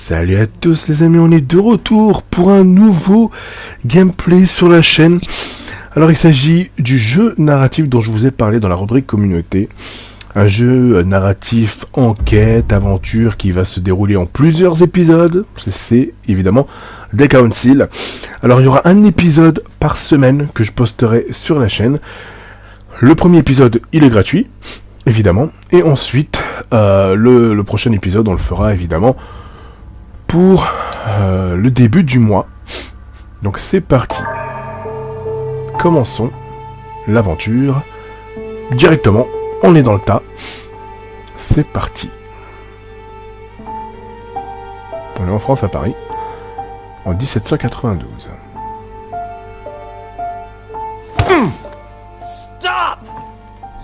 Salut à tous les amis, on est de retour pour un nouveau gameplay sur la chaîne. Alors il s'agit du jeu narratif dont je vous ai parlé dans la rubrique communauté. Un jeu narratif, enquête, aventure qui va se dérouler en plusieurs épisodes. C'est évidemment des councils. Alors il y aura un épisode par semaine que je posterai sur la chaîne. Le premier épisode, il est gratuit, évidemment. Et ensuite, le prochain épisode, on le fera évidemment pour le début du mois. Donc c'est parti. Commençons l'aventure directement. On est dans le tas. C'est parti. On est en France, à Paris, en 1792. Stop!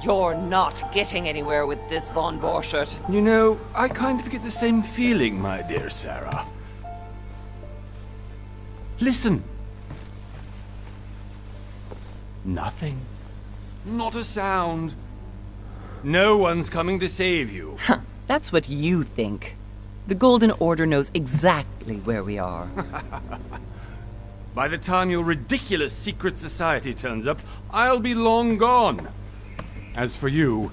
You're not getting anywhere with this, Von Borchert. You know, I kind of get the same feeling, my dear Sarah. Listen. Nothing. Not a sound. No one's coming to save you. That's what you think. The Golden Order knows exactly where we are. By the time your ridiculous secret society turns up, I'll be long gone. As for you,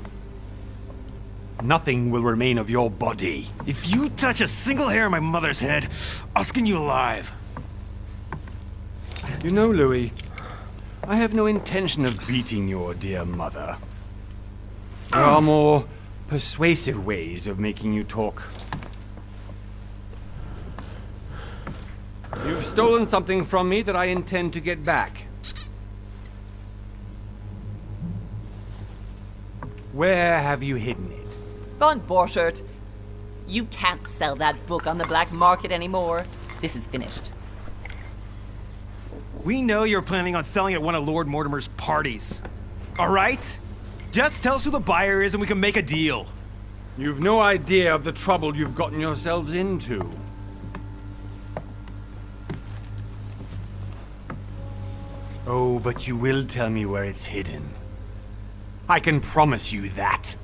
nothing will remain of your body. If you touch a single hair on my mother's head, I'll skin you alive. You know, Louis, I have no intention of beating your dear mother. There are more persuasive ways of making you talk. You've stolen something from me that I intend to get back. Where have you hidden it? Von Borchert, you can't sell that book on the black market anymore. This is finished. We know you're planning on selling at one of Lord Mortimer's parties. All right? Just tell us who the buyer is and we can make a deal. You've no idea of the trouble you've gotten yourselves into. Oh, but you will tell me where it's hidden. I can promise you that.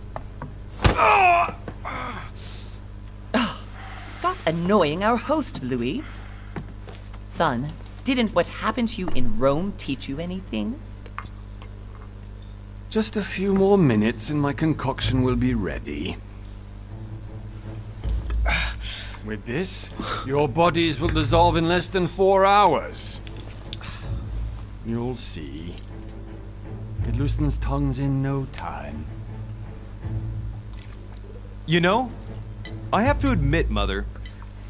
Stop annoying our host, Louis. Son, didn't what happened to you in Rome teach you anything? Just a few more minutes and my concoction will be ready. With this, your bodies will dissolve in less than 4 hours. You'll see. It loosens tongues in no time. You know, I have to admit, Mother,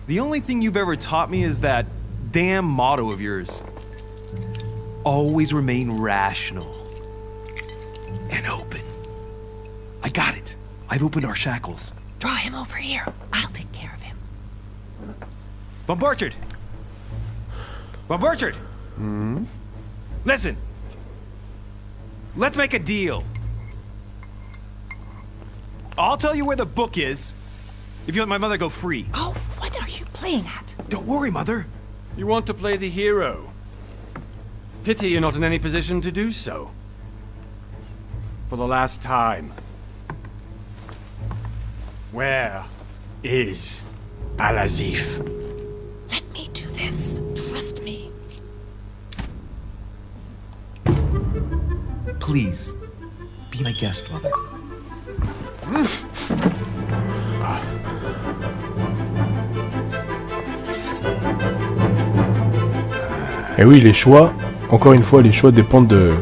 the only thing you've ever taught me is that damn motto of yours. Always remain rational. And open. I got it. I've opened our shackles. Draw him over here. I'll take care of him. Von Borchert! Von Borchert! Hmm? Listen. Let's make a deal. I'll tell you where the book is if you let my mother go free. Oh, what are you playing at? Don't worry, Mother. You want to play the hero. Pity you're not in any position to do so. For the last time. Where is Al-Azif? Let me do this. Trust me. Please, be my guest, Mother. Et oui, les choix, encore une fois, les choix dépendent de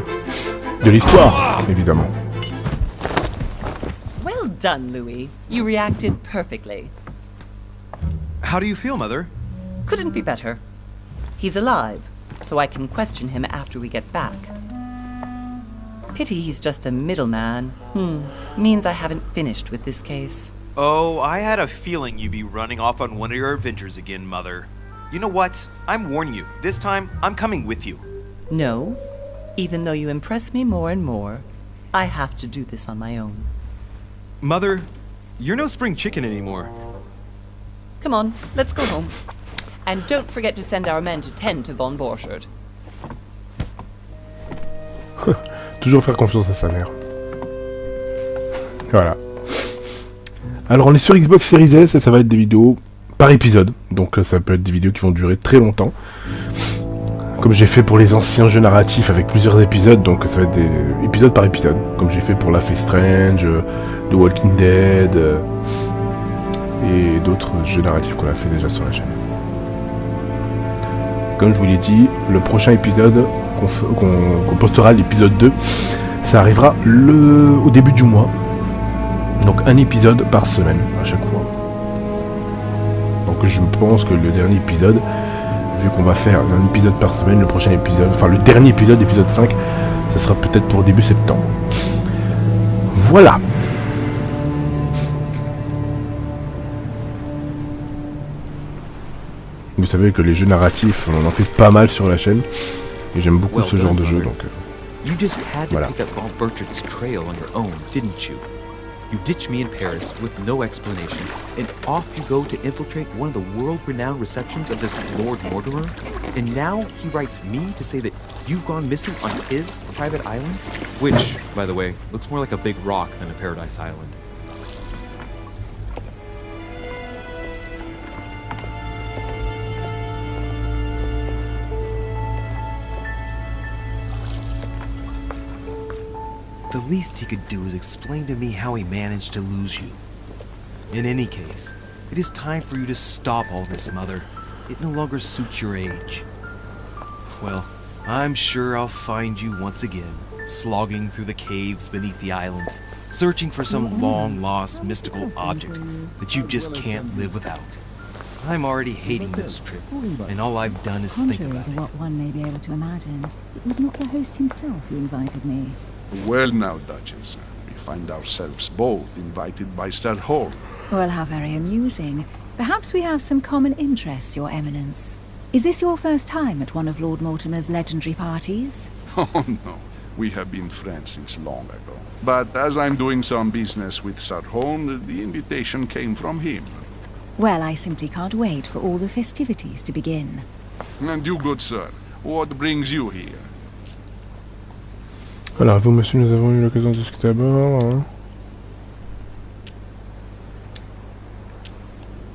l'histoire, évidemment. Well done, Louis. You reacted perfectly. How do you feel, Mother? Couldn't be better. He's alive, so I can question him after we get back. Pity he's just a middleman. Means I haven't finished with this case. Oh, I had a feeling you'd be running off on one of your adventures again, Mother. You know what? I'm warning you. This time, I'm coming with you. No. Even though you impress me more and more, I have to do this on my own. Mother, you're no spring chicken anymore. Come on, let's go home. And don't forget to send our men to tend to Von Borchert. Toujours faire confiance à sa mère. Voilà. Alors on est sur Xbox Series S et ça va être des vidéos par épisode. Donc ça peut être des vidéos qui vont durer très longtemps. Comme j'ai fait pour les anciens jeux narratifs avec plusieurs épisodes, donc ça va être des épisodes par épisode. Comme j'ai fait pour Life is Strange, The Walking Dead et d'autres jeux narratifs qu'on a fait déjà sur la chaîne. Comme je vous l'ai dit, le prochain épisode qu'on postera, l'épisode 2, ça arrivera au début du mois. Donc un épisode par semaine à chaque fois. Donc je pense que le dernier épisode, vu qu'on va faire un épisode par semaine, le prochain épisode, enfin le dernier épisode, épisode 5, ça sera peut-être pour début septembre. Voilà. Vous savez que les jeux narratifs, on en fait pas mal sur la chaîne. Et j'aime beaucoup ce genre de jeu, donc... You just had to Voilà. pick up Von Bertrand's trail on your own, didn't you? You ditched me in Paris with no explanation, and off you go to infiltrate one of the world-renowned receptions of this Lord Mortimer? And now he writes me to say that you've gone missing on his private island? Which, by the way, looks more like a big rock than a paradise island. The least he could do is explain to me how he managed to lose you. In any case, it is time for you to stop all this, Mother. It no longer suits your age. Well, I'm sure I'll find you once again, slogging through the caves beneath the island, searching for some long-lost mystical object that you just can't live without. I'm already hating this trip, and all I've done is think Contrary about to it. what one may be able to imagine, it was not the host himself who invited me. Well now, Duchess, we find ourselves both invited by Sir Hall. Well, how very amusing. Perhaps we have some common interests, Your Eminence. Is this your first time at one of Lord Mortimer's legendary parties? Oh no, we have been friends since long ago. But as I'm doing some business with Sir Hall, the invitation came from him. Well, I simply can't wait for all the festivities to begin. And you, good sir, what brings you here? Alors, vous, monsieur, nous avons eu l'occasion de discuter à bord. Hein.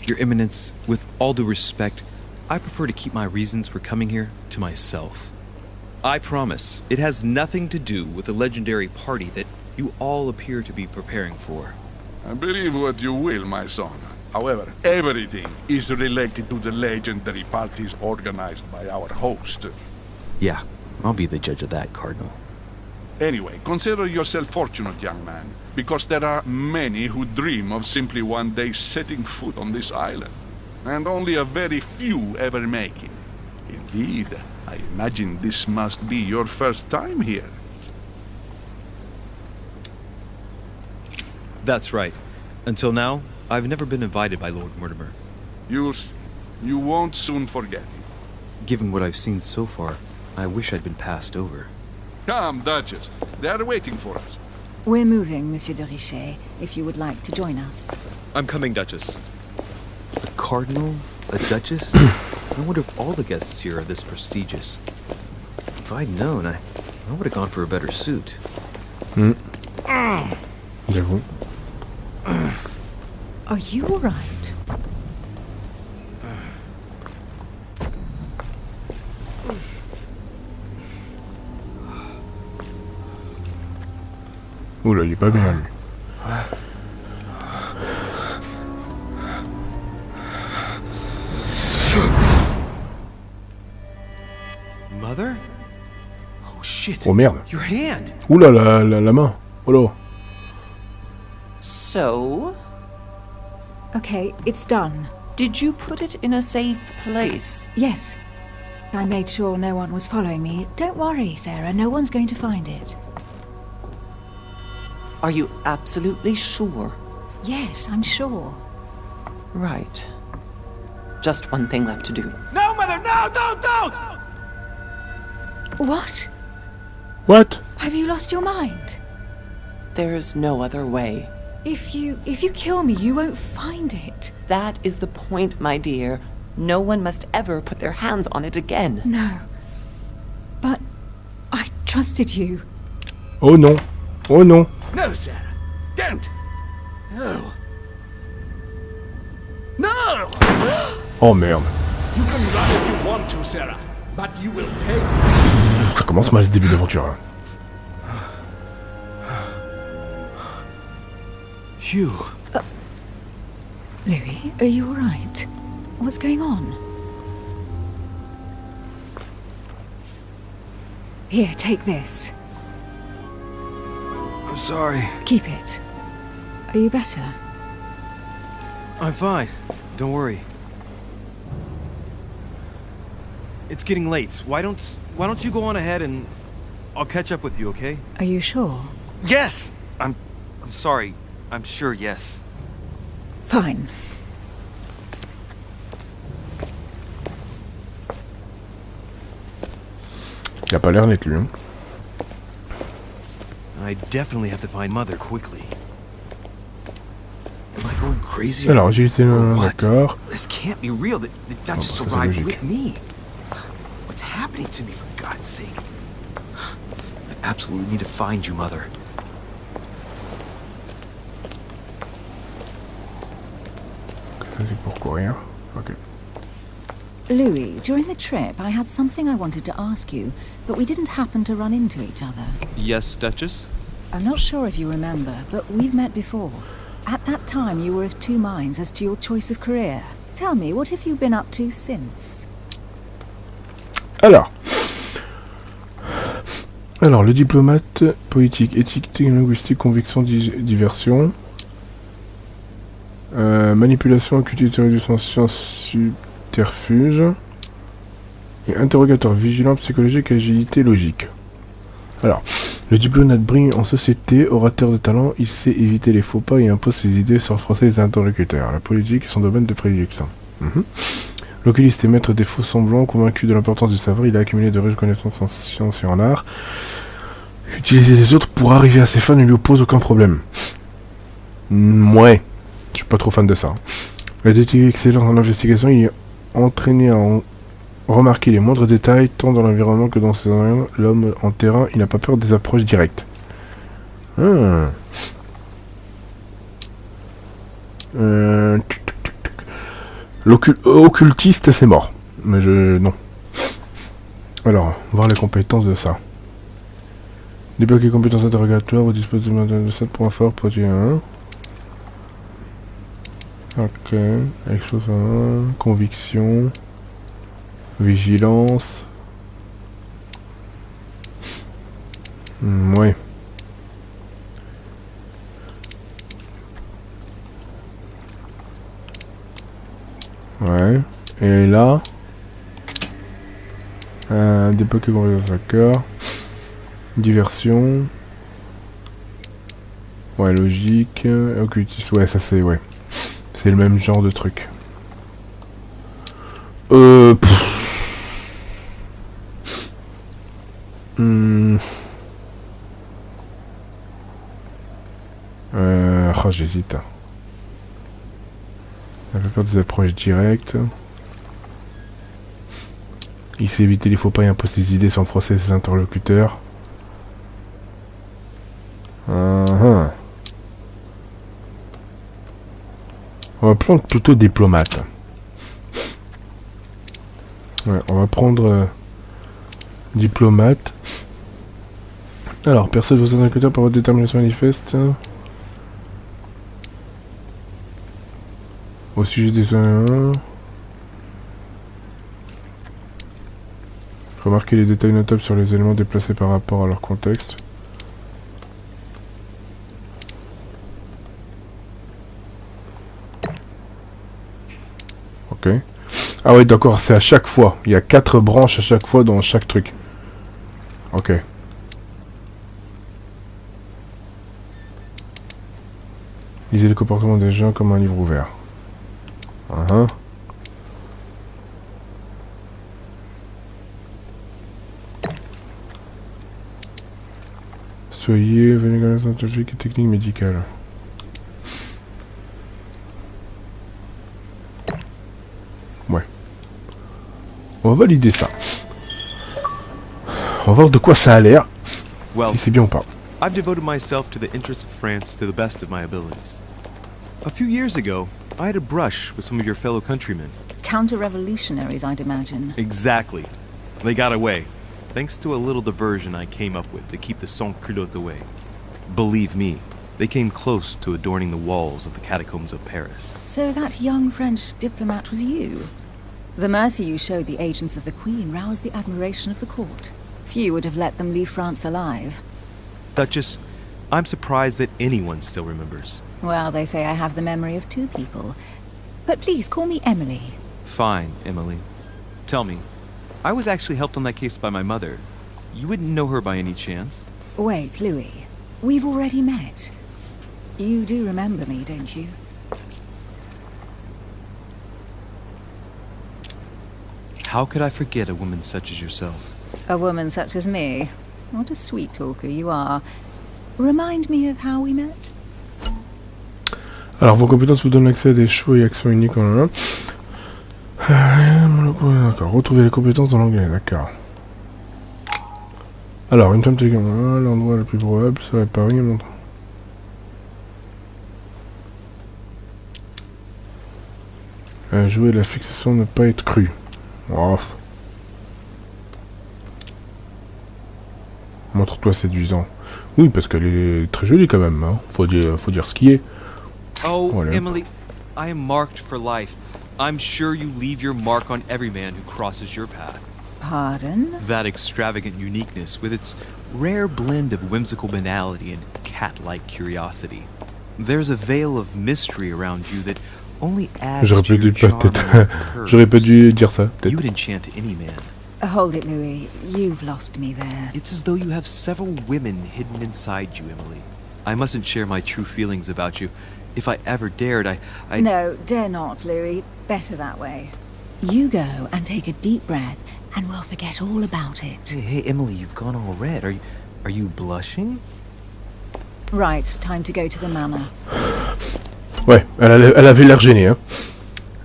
Your Eminence, with all due respect, I prefer to keep my reasons for coming here to myself. I promise, it has nothing to do with the legendary party that you all appear to be preparing for. I believe what you will, my son. However, everything is related to the legendary parties organized by our host. Yeah, I'll be the judge of that, Cardinal. Anyway, consider yourself fortunate, young man, because there are many who dream of simply one day setting foot on this island, and only a very few ever make it. Indeed, I imagine this must be your first time here. That's right. Until now, I've never been invited by Lord Mortimer. You'll see. You won't soon forget it. Given what I've seen so far, I wish I'd been passed over. Come, Duchess. They are waiting for us. We're moving, Monsieur de Richet, if you would like to join us. I'm coming, Duchess. A cardinal? A duchess? I wonder if all the guests here are this prestigious. If I'd known, I would have gone for a better suit. J'avoue. Are you all right? Oula, il est pas bien, lui. Mother? Oh shit. Oh merde. Your hand! Oula, la main. Oh là. So, Okay, it's done. did you put it in a safe place? Yes. I made sure no one was following me. Don't worry, Sarah, no one's going to find it. Are you absolutely sure? Yes, I'm sure. Right. Just one thing left to do. No, Mother! No! Don't! What? What? Have you lost your mind? There's no other way. If you kill me, you won't find it. That is the point, my dear. No one must ever put their hands on it again. No. But I trusted you. Oh non. Oh non. No, Sarah. Don't. No. No! Oh merde. You can run if you want to, Sarah, but you will pay. Ça commence mal ce début d'aventure. Hein. Hugh. Louis, are you alright? What's going on? Here, take this. I'm sorry. Keep it. Are you better? I'm fine. Don't worry. It's getting late. Why don't you go on ahead and I'll catch up with you, okay? Are you sure? Yes. I'm sorry. I'm sure, yes. Fine. Il a pas l'air net lui. Hein. I definitely have to find Mother quickly. Am I going crazy? Alors j'ai été d'accord. This can't be real. That just arrived with me. What's happening to me, for God's sake? I absolutely need to find you, Mother. C'est pour courir. Ok. Louis, during the trip, I had something I wanted to ask you, but we didn't happen to run into each other. Yes, Duchess? I'm not sure if you remember, but we've met before. At that time, you were of two minds as to your choice of career. Tell me, what have you been up to since? Alors, le diplomate, politique, éthique, linguistique, conviction, diversion, manipulation, occultisme, réduction, science, subterfuge, et interrogateur vigilant, psychologique, agilité, logique. Alors, le diplomate brille en société, orateur de talent, il sait éviter les faux pas et impose ses idées sans froisser les interlocuteurs. La politique est son domaine de prédilection. L'oculiste est maître des faux semblants, convaincu de l'importance du savoir, il a accumulé de riches connaissances en sciences et en art. Utiliser les autres pour arriver à ses fins ne lui oppose aucun problème. Ouais, je suis pas trop fan de ça. Le détective excellent en investigation, il est entraîné à remarquer les moindres détails, tant dans l'environnement que dans ses environnements. L'homme en terrain, il n'a pas peur des approches directes. L'occultiste, c'est mort. Mais non. Alors, voir les compétences de ça. Débloquer compétences interrogatoires au dispositif de 7 points forts, produit 1. Ok. Explosion 1. Conviction. Vigilance. Ouais. Ouais. Et là. Débloquer compétences d'accord. Diversion. Ouais, logique. Occultisme. Ouais, ça c'est. Ouais. C'est le même genre de truc. Oh, j'hésite. On peut faire des approches directes. Il sait éviter les faux pas et impose ses idées sans froisser ses interlocuteurs. On va prendre plutôt diplomate. Ouais, on va prendre diplomate. Alors, persuade vos interlocuteurs par votre détermination manifeste. Au sujet des... Remarquez les détails notables sur les éléments déplacés par rapport à leur contexte. Ok. Ah ouais, d'accord, c'est à chaque fois. Il y a 4 branches à chaque fois dans chaque truc. Ok. Lisez le comportement des gens comme un livre ouvert. Soyez venu connaître scientifique et technique médicale. Ouais. On va valider ça. On va voir de quoi ça a l'air. Well, Si c'est bien ou pas. I've devoted myself to the interests of France to the best of my abilities. A few years ago, I had a brush with some of your fellow countrymen. Counter-revolutionaries, I'd imagine. Exactly. They got away, thanks to a little diversion I came up with to keep the sans-culottes away. Believe me, they came close to adorning the walls of the catacombs of Paris. So that young French diplomat was you? The mercy you showed the agents of the Queen roused the admiration of the court. Few would have let them leave France alive. Duchess, I'm surprised that anyone still remembers. Well, they say I have the memory of two people. But please, call me Emily. Fine, Emily. Tell me, I was actually helped on that case by my mother. You wouldn't know her by any chance? Wait, Louis. We've already met. You do remember me, don't you? How could I forget a woman such as yourself? A woman such as me? What a sweet talker you are. Remind me of how we met. Alors, vos compétences vous donnent accès à des choix et actions uniques en un. D'accord, retrouvez les compétences dans l'onglet, d'accord. Alors, une femme télécommande, l'endroit le plus probable serait Paris. Jouer la fixation ne pas être cru. Oh. Montre-toi séduisant. Oui, parce qu'elle est très jolie quand même, hein. Faut dire ce qui est. Oh, Voilà. Emily, I am marked for life. I'm sure you leave your mark on every man who crosses your path. Pardon? That extravagant uniqueness, with its rare blend of whimsical banality and cat-like curiosity. There's a veil of mystery around you that only adds to your charm and J'aurais pas dû dire ça, peut-être. You would enchant any man. Hold it, Louis. You've lost me there. It's as though you have several women hidden inside you, Emily. I mustn't share my true feelings about you. If I ever dared, I... No, dare not, Louis. Better that way. You go and take a deep breath, and we'll forget all about it. Hey, Emily, you've gone all red. Are you blushing? Right, time to go to the manor. Ouais, elle avait l'air gênée, hein.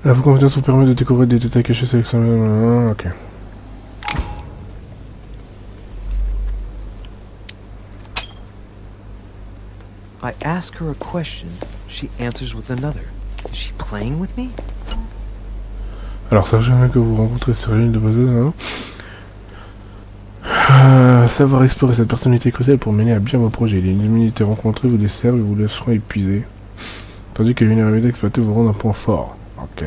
Vos compétences vous permettent de découvrir des détails cachés sélectionnés. Ok. I ask her a question, she answers with another. Is she playing with me? Alors, sachez que vous rencontrez sur l'île de Bazin, savoir explorer cette personnalité est cruciale pour mener à bien vos projets. Les immunités rencontrées vous desservent et vous laisseront épuisés. Tandis que vulnérabilité exploitée vous rend un point fort. Ok.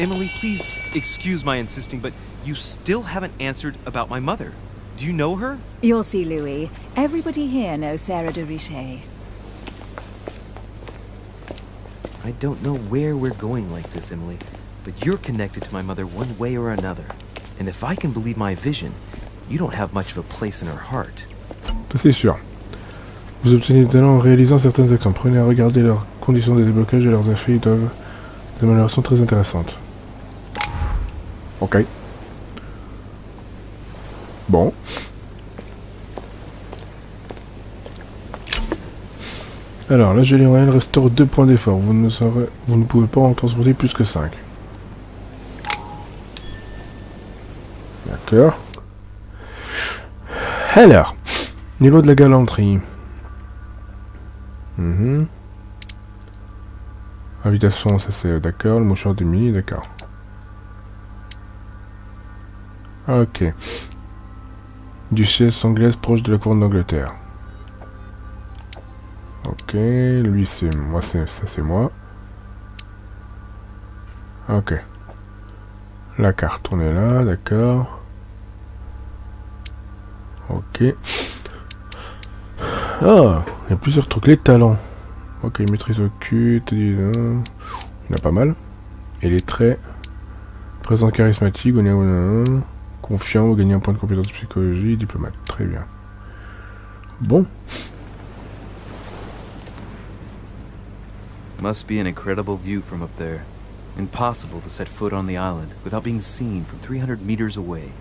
Emily, please excuse my insisting, but you still haven't answered about my mother. Do you know her? You'll see, Louis. Everybody here knows Sarah de Richet. I don't know where we're going like this, Emily, but you're connected to my mother one way or another. And if I can believe my vision, you don't have much of a place in her heart. C'est sûr. Vous obtenez des talents en réalisant certaines actions. Prenez à regarder leurs conditions de déblocage et leurs effets. Ils doivent des améliorations très intéressantes. Ok. Bon. Alors, la gelée royale restaure 2 points d'effort. Vous ne pouvez pas en transporter plus que 5. D'accord. Alors, niveau de la galanterie. Invitation, ça c'est d'accord. Le mouchoir de mini, d'accord. Ok. Duchesse anglaise proche de la couronne d'Angleterre. Ok, lui c'est moi, ça c'est moi. Ok. La carte, on est là, d'accord. Ok. Ah, il y a plusieurs trucs. Les talents. Ok, maîtrise occulte, il y en a pas mal. Et les traits. Présent charismatique, confiant, gagner un point de compétence psychologie, diplomate. Très bien. Bon. Must be an incredible view from up there. Impossible to set foot on the island without being seen from 300 meters away.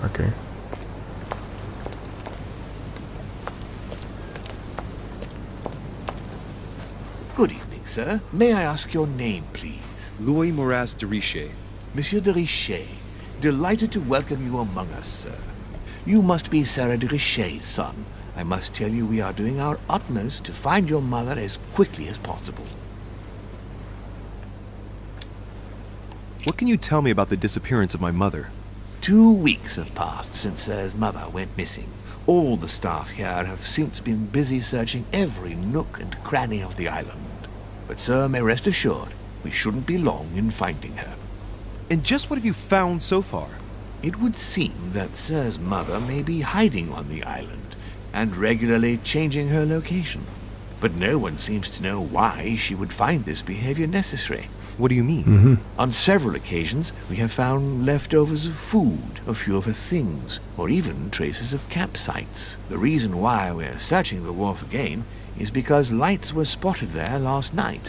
Ok. Good evening, sir. May I ask your name, please? Louis Moras de Richet. Monsieur de Richet. Delighted to welcome you among us, sir. You must be Sarah de Richet's son. I must tell you we are doing our utmost to find your mother as quickly as possible. What can you tell me about the disappearance of my mother? 2 weeks have passed since Sir's mother went missing. All the staff here have since been busy searching every nook and cranny of the island. But Sir may rest assured, we shouldn't be long in finding her. And just what have you found so far? It would seem that Sir's mother may be hiding on the island and regularly changing her location. But no one seems to know why she would find this behavior necessary. What do you mean? On several occasions, we have found leftovers of food, a few of her things, or even traces of campsites. The reason why we're searching the wharf again is because lights were spotted there last night.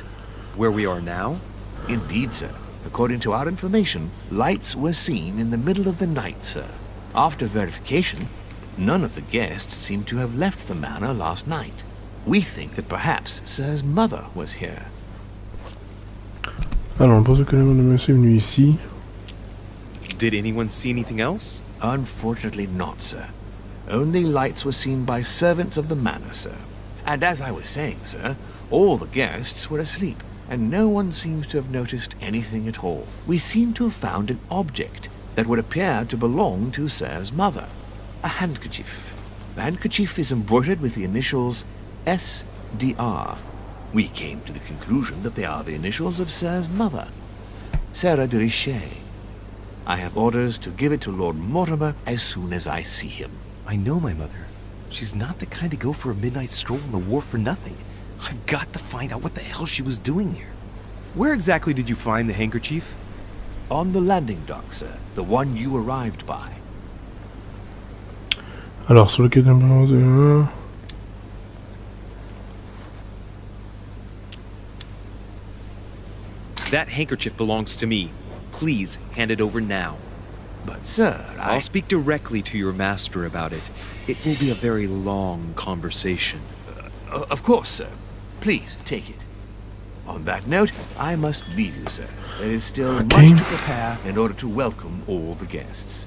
Where we are now? Indeed, sir. According to our information, lights were seen in the middle of the night, sir. After verification, none of the guests seem to have left the manor last night. We think that perhaps Sir's mother was here. Alors, on pense que le monsieur est venu ici. Did anyone see anything else? Unfortunately not, sir. Only lights were seen by servants of the manor, sir. And as I was saying, sir, all the guests were asleep, and no one seems to have noticed anything at all. We seem to have found an object that would appear to belong to Sir's mother. A handkerchief. The handkerchief is embroidered with the initials S.D.R. We came to the conclusion that they are the initials of Sir's mother, Sarah de Richet. I have orders to give it to Lord Mortimer as soon as I see him. I know my mother. She's not the kind to go for a midnight stroll on the wharf for nothing. I've got to find out what the hell she was doing here. Where exactly did you find the handkerchief? On the landing dock, sir. The one you arrived by. Alors, sur le quai de... That handkerchief belongs to me. Please hand it over now. But, sir, I'll speak directly to your master about it. It will be a very long conversation. Of course, sir. Please, take it. On that note, I must leave you, sir. There is still much to prepare in order to welcome all the guests.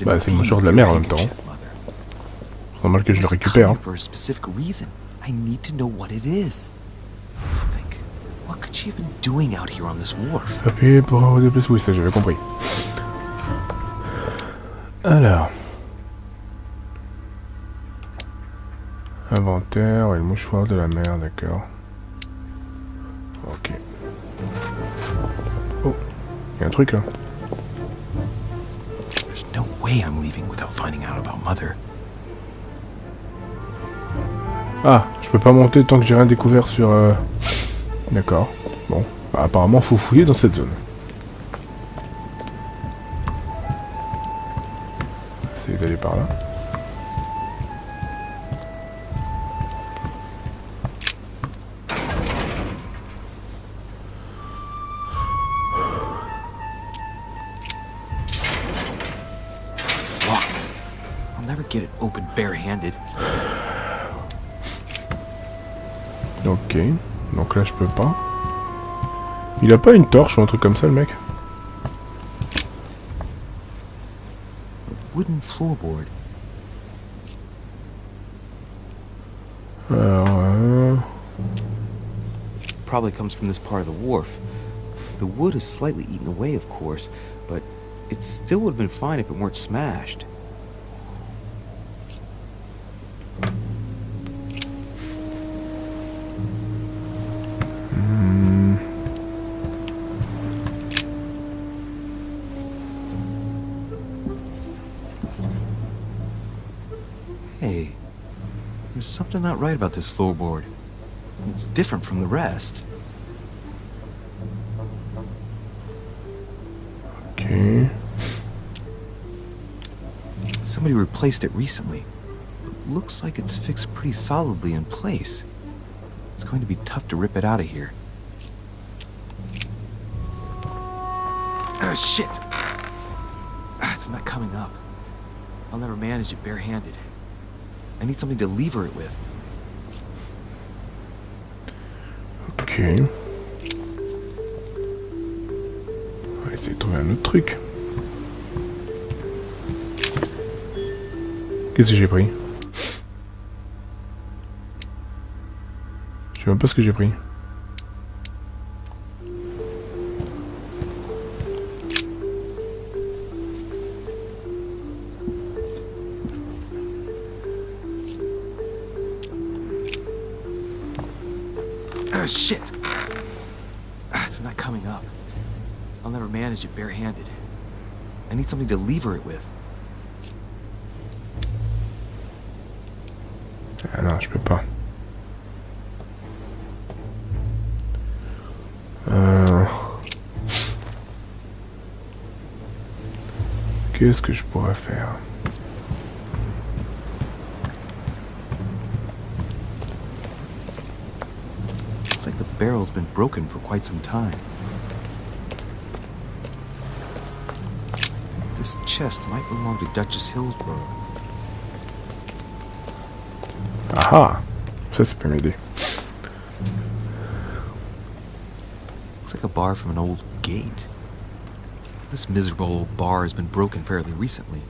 Bah, c'est le mouchoir de la mère en même temps. C'est normal que je le récupère. Hein. For a specific reason. I need to know what it is. Let's think. What could she have been doing out here on this wharf? Appuyez pour déplacer. Oui, ça j'avais compris. Alors. Inventaire et le mouchoir de la mer, d'accord. Ok. Oh, il y a un truc là. There's no way I'm leaving without finding out about Mother. Ah, je peux pas monter tant que j'ai rien découvert sur... D'accord. Bon, bah, apparemment faut fouiller dans cette zone. Essayer d'aller par là. Locked. I'll never get it open barehanded. Ok, donc là je peux pas. Il a pas une torche ou un truc comme ça le mec? Wooden floorboard. Alors... Probably comes from this part of the wharf. The wood is slightly eaten away, of course, but it still would have been fine if it weren't smashed. Hey, there's something not right about this floorboard. It's different from the rest. Ok. Somebody replaced it recently. It looks like it's fixed pretty solidly in place. It's going to be tough to rip it out of here. Ah, shit! It's not coming up. I'll never manage it barehanded. I need something to lever it with. Ok. On va essayer de trouver un autre truc. Qu'est-ce que j'ai pris? Je sais même pas ce que j'ai pris. Ah, shit! It's not coming up. I'll never manage it barehanded. I need something to lever it with. Ah non, je peux pas. Qu'est-ce que je pourrais faire? Looks like the barrel's been broken for quite some time. This chest might belong to Duchess Hillsborough. Ah, ça peut m'aider. Looks like a bar from an old gate. This miserable old bar has been broken fairly recently.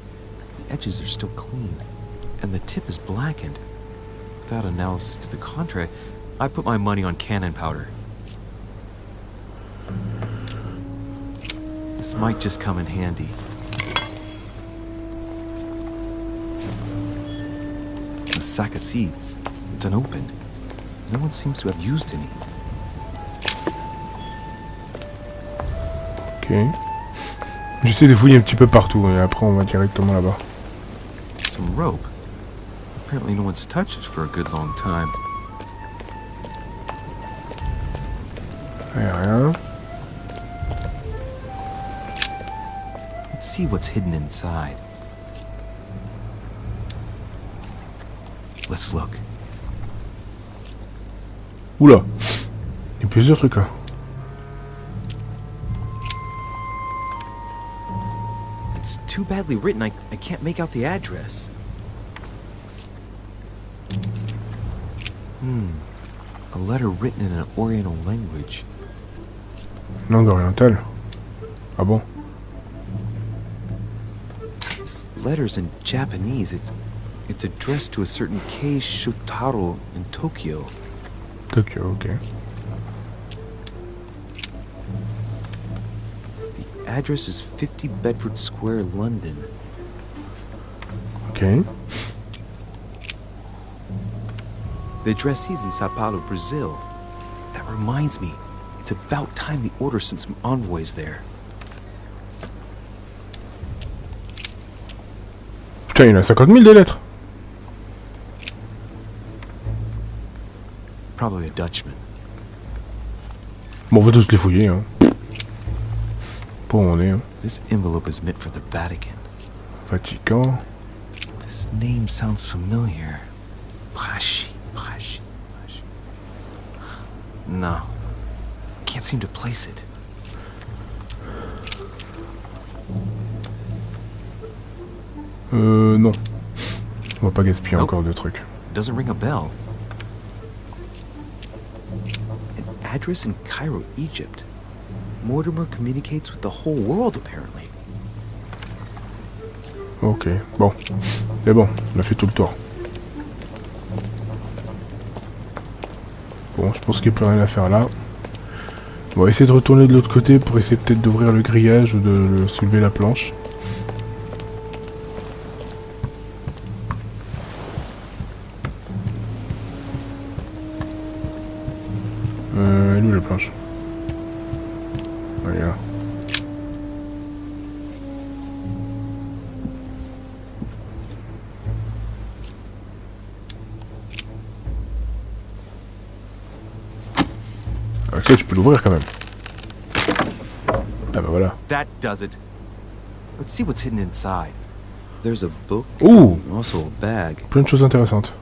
The edges are still clean, and the tip is blackened. Without analysis to the contrary, I put my money on cannon powder. This might just come in handy. A sack of seeds. It's unopened. No one seems to have used any. Ok. J'essaie de fouiller un petit peu partout et après on va directement là-bas. Some rope. Apparently no one's touched it for a good long time. Rien. Let's see what's hidden inside. Let's look. Oula. Il y a plusieurs trucs là. It's too badly written, I can't make out the address. A letter written in an Oriental language. Langue orientale. Ah bon? This letter's in Japanese. It's addressed to a certain Kei Shotaro in Tokyo. Tokyo, ok. The address is 50 Bedford Square, London. Ok. The addressee's in Sao Paulo, Brazil. That reminds me, it's about time the order sent some envoys there. Putain, il a 50 000 des lettres. Probably a Dutchman. Bon, on va tous les fouiller, hein. Pour on est, hein. This envelope is meant for the Vatican. Vatican. This name sounds familiar. Prashi. No. Can't seem to place it. Non. On va pas gaspiller Nope. encore de trucs. Doesn't ring a bell. An address in Cairo, Egypt. Mortimer communicates with the whole world, apparently. Ok, bon. C'est bon, on a fait tout le tour. Bon, je pense qu'il n'y a plus rien à faire là. On va essayer de retourner de l'autre côté pour essayer peut-être d'ouvrir le grillage ou de soulever la planche. Elle est où la planche? Elle est là. Ok, je peux l'ouvrir quand même. Ah bah voilà. That does it. Let's see what's hidden inside. There's a book, Ouh, also a bag. plein de choses intéressantes.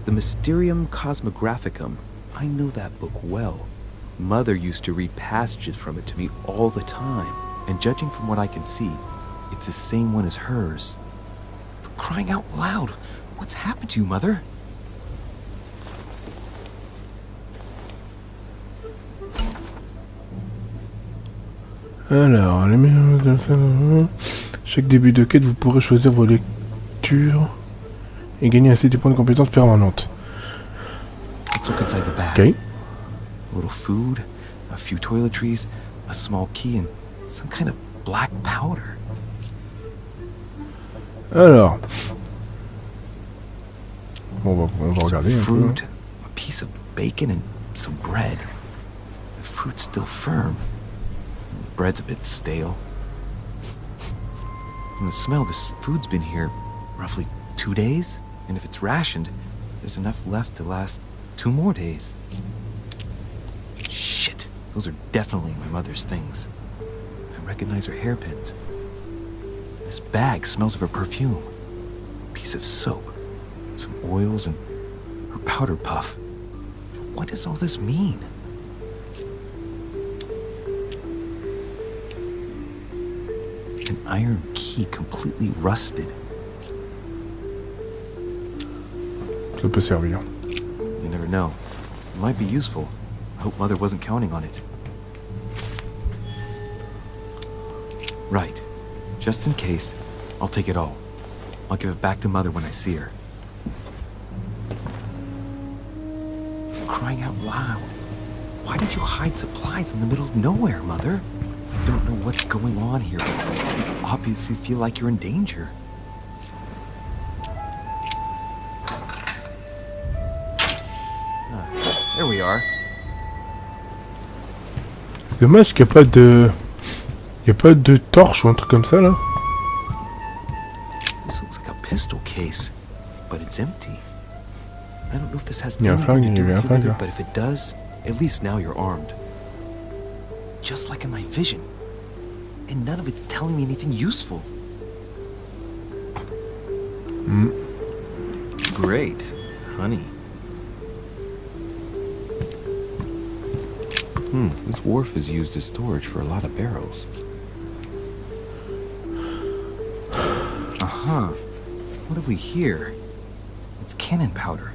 The Mysterium Cosmographicum. I know that book well. Mother used to read passages from it to me all the time. And judging from what I can see, it's the same one as hers. For crying out loud, what's happened to you, Mother? Alors, chaque début de quête, vous pourrez choisir vos aventure et gagner assez de points de compétences permanentes. Let's look inside the bag. Ok. A little food, a few toiletries, a small key, and some kind of black powder. Alors. Bon, on va regarder un peu. Fruit, a piece of bacon, and some bread. The fruit's still firm. The bread's a bit stale. From the smell, this food's been here roughly 2 days, and if it's rationed, there's enough left to last 2 more days. Shit, those are definitely my mother's things. I recognize her hairpins. This bag smells of her perfume. A piece of soap, some oils, and her powder puff. What does all this mean? An iron key completely rusted. Ça peut servir. You never know. It might be useful. I hope Mother wasn't counting on it. Right. Just in case, I'll take it all. I'll give it back to Mother when I see her. Crying out loud. Why did you hide supplies in the middle of nowhere, Mother? I don't know what's going on here, but you obviously feel like you're in danger. There we are. C'est dommage qu'il n'y a pas de... Il n'y a pas de torche ou un truc comme ça là. This looks like a pistol case, but it's empty. I don't know if this has Il y a un flingue, anything to il y do avait un with you, flingue Mother, là. but if it does, at least now you're armed. Just like in my vision. And none of it's telling me anything useful. Great, honey. This wharf is used as storage for a lot of barrels. Uh-huh. What have we here? It's cannon powder.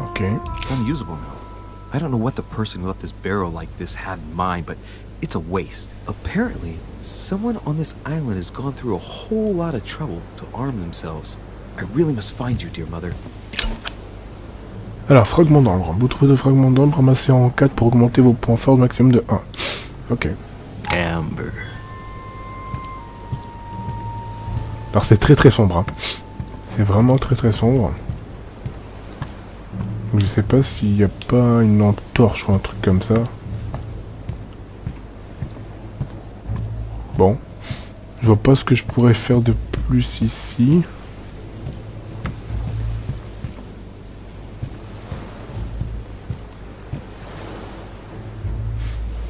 Ok. It's unusable now. I don't know what the person who left this barrel like this had in mind, but it's a waste. Apparently, someone on this island has gone through a whole lot of trouble to arm themselves. I really must find you, dear mother. Alors, fragment d'ambre. Vous trouvez de fragments d'ambre ramassés en 4 pour augmenter vos points forts au maximum de 1. Ok. Amber. Alors c'est très très sombre. Hein. C'est vraiment très très sombre. Je sais pas s'il n'y a pas une lampe torche ou un truc comme ça. Bon. Je vois pas ce que je pourrais faire de plus ici.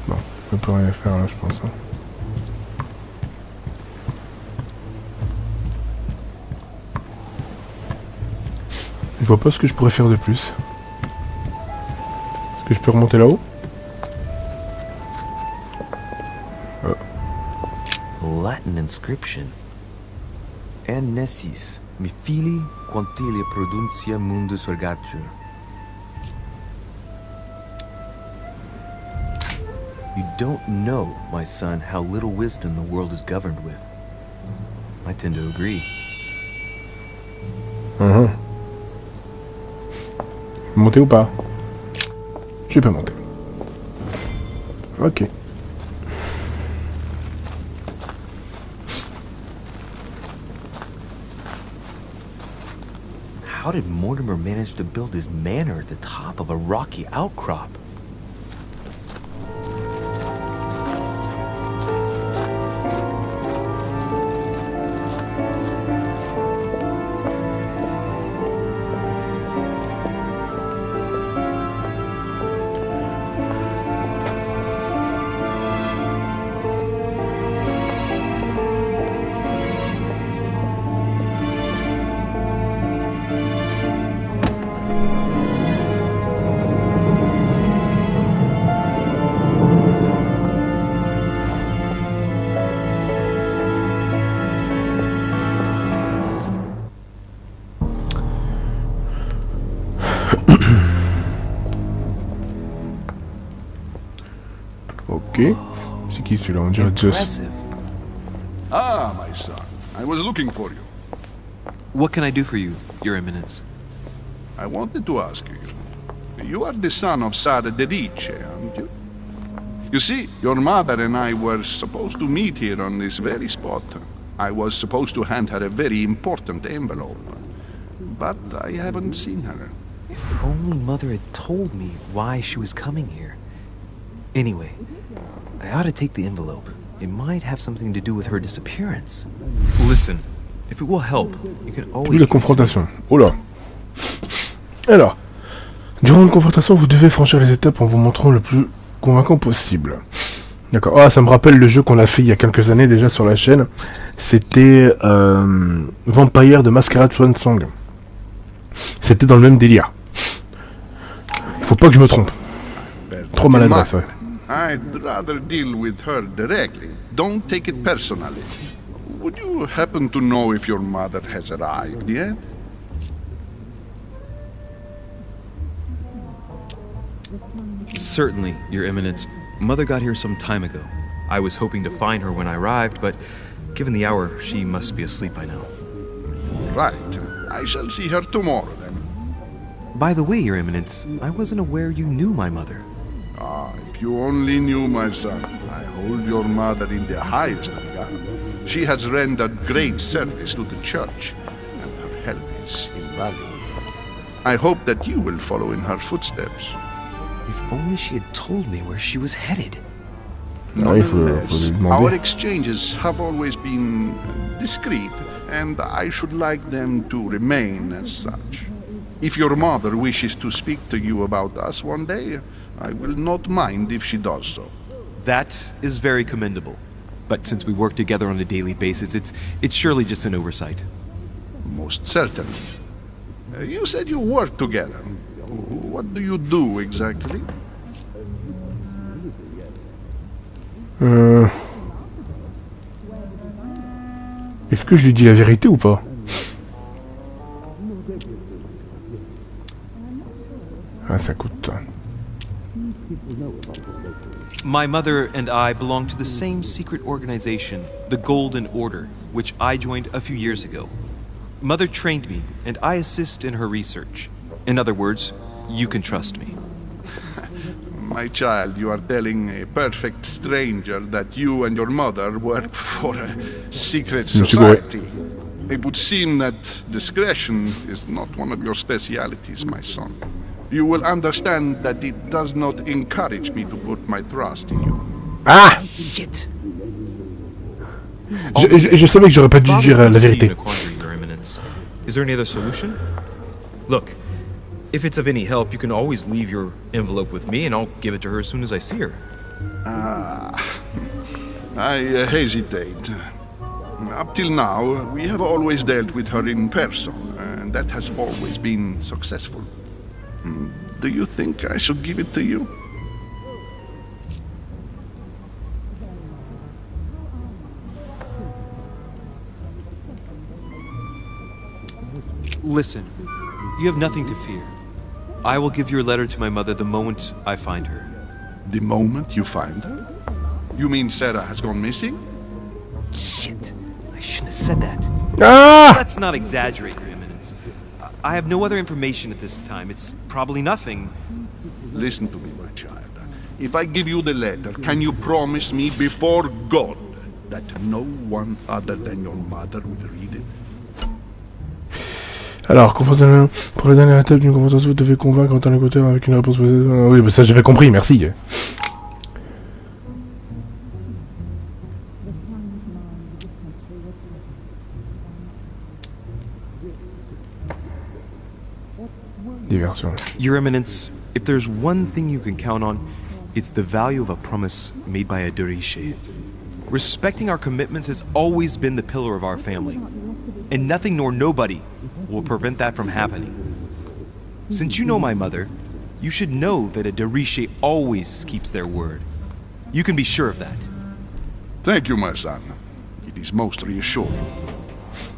Bon, on peut rien faire là, je pense. Hein. Je vois pas ce que je pourrais faire de plus. Est-ce que je peux remonter là-haut? Latin inscription. Nessis, mi fili quantilia produncia mundus ergatur. You don't know, my son, how little wisdom the world is governed with. I tend to agree. Monter ou pas? Je peux monter. Ok. How did Mortimer manage to build his manor at the top of a rocky outcrop? Ah, my son. I was looking for you. What can I do for you, Your Eminence? I wanted to ask you. You are the son of Sara de Rice, aren't you? You see, your mother and I were supposed to meet here on this very spot. I was supposed to hand her a very important envelope. But I haven't seen her. If only Mother had told me why she was coming here. Anyway, I ought to take the envelope. It might have something to do with her disappearance. Listen, if it will help, you can always... Oui, la confrontation. Oula. Alors, durant une confrontation, vous devez franchir les étapes en vous montrant le plus convaincant possible. D'accord. Ah, ça me rappelle le jeu qu'on a fait il y a quelques années déjà sur la chaîne. C'était Vampire de Masquerade Swansong. C'était dans le même délire. Faut pas que je me trompe. Trop maladresse, ouais. I'd rather deal with her directly. Don't take it personally. Would you happen to know if your mother has arrived yet? Certainly, Your Eminence. Mother got here some time ago. I was hoping to find her when I arrived, but given the hour, she must be asleep by now. Right. I shall see her tomorrow, then. By the way, Your Eminence, I wasn't aware you knew my mother. Ah, if you only knew, my son. I hold your mother in the highest regard. She has rendered great service to the church, and her help is invaluable. I hope that you will follow in her footsteps. If only she had told me where she was headed. Non, il faut lui Our demander. exchanges have always been discreet, and I should like them to remain as such. If your mother wishes to speak to you about us one day, I will not mind if she does so. That is very commendable. But since we work together on a daily basis, it's surely just an oversight. Most certainly. You said you work together. What do you do exactly? Est-ce que je lui dis la vérité ou pas? Ah, ça coûte. My mother and I belong to the same secret organization, the Golden Order, which I joined a few years ago. Mother trained me, and I assist in her research. In other words, you can trust me. My child, you are telling a perfect stranger that you and your mother work for a secret society. It would seem that discretion is not one of your specialities, my son. You will understand that it does not encourage me to put my trust in you. Ah! Shit! Je savais que j'aurais pas dû dire la vérité. Is there any other solution? Look, if it's of any help, you can always leave your envelope with me and I'll give it to her as soon as I see her. I hesitate. Up till now, we have always dealt with her in person, and that has always been successful. Do you think I should give it to you? Listen, you have nothing to fear. I will give your letter to my mother the moment I find her. The moment you find her? You mean Sarah has gone missing? Shit, I shouldn't have said that. Ah! Let's not exaggerate, Your Eminence. I have no other information at this time. It's probably nothing. Listen to me, my child. If I give you the letter, can you promise me before God that no one other than your mother will read it? Alors, pour la dernière étape d'une confrontation, vous devez convaincre un interlocuteur avec une réponse. Oui, bah ça j'avais compris, merci. Diversion. Your Eminence, if there's one thing you can count on, it's the value of a promise made by a Deriche. Respecting our commitments has always been the pillar of our family, and nothing nor nobody will prevent that from happening. Since you know my mother, you should know that a Deriche always keeps their word. You can be sure of that. Thank you, my son. It is most reassuring.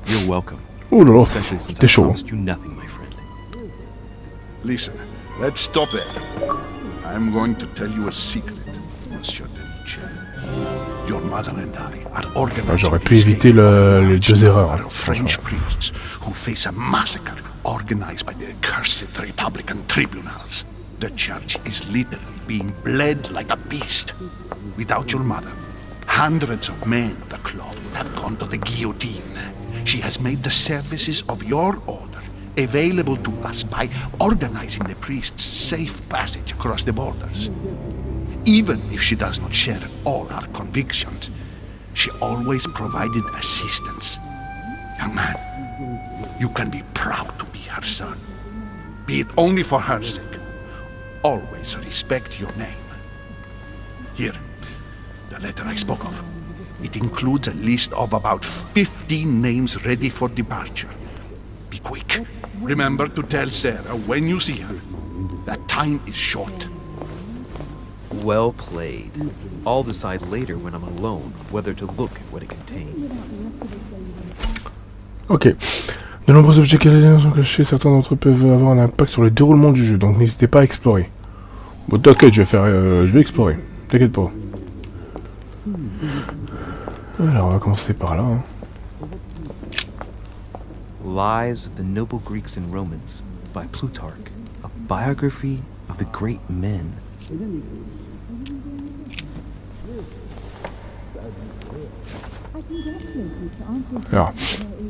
You're welcome. Oh là là, Especially since t'es I chaud. promised you nothing, my friend. Listen, let's stop there. I'm going to tell you a secret, Monsieur Deriche. Your mother and I are organizing. J'aurais pu éviter les deux erreurs. Hein, French priests who face a massacre organized by the accursed Republican tribunals. The church is literally being bled like a beast. Without your mother, hundreds of men of the cloth would have gone to the guillotine. She has made the services of your order available to us by organizing the priests' safe passage across the borders. Even if she does not share all our convictions, she always provided assistance. Young man, you can be proud to be her son. Be it only for her sake. Always respect your name. Here, the letter I spoke of. It includes a list of about 15 names ready for departure. Be quick. Remember to tell Sarah when you see her that time is short. Well played. I'll decide later when I'm alone whether to look at what it contains. Ok. De nombreux objets calédoniens sont cachés, certains d'entre eux peuvent avoir un impact sur le déroulement du jeu, donc n'hésitez pas à explorer. Bon, t'inquiète, je vais explorer. T'inquiète pas. Alors, on va commencer par là. Hein. Lives of the Noble Greeks and Romans by Plutarch, a biography of the great men. Alors,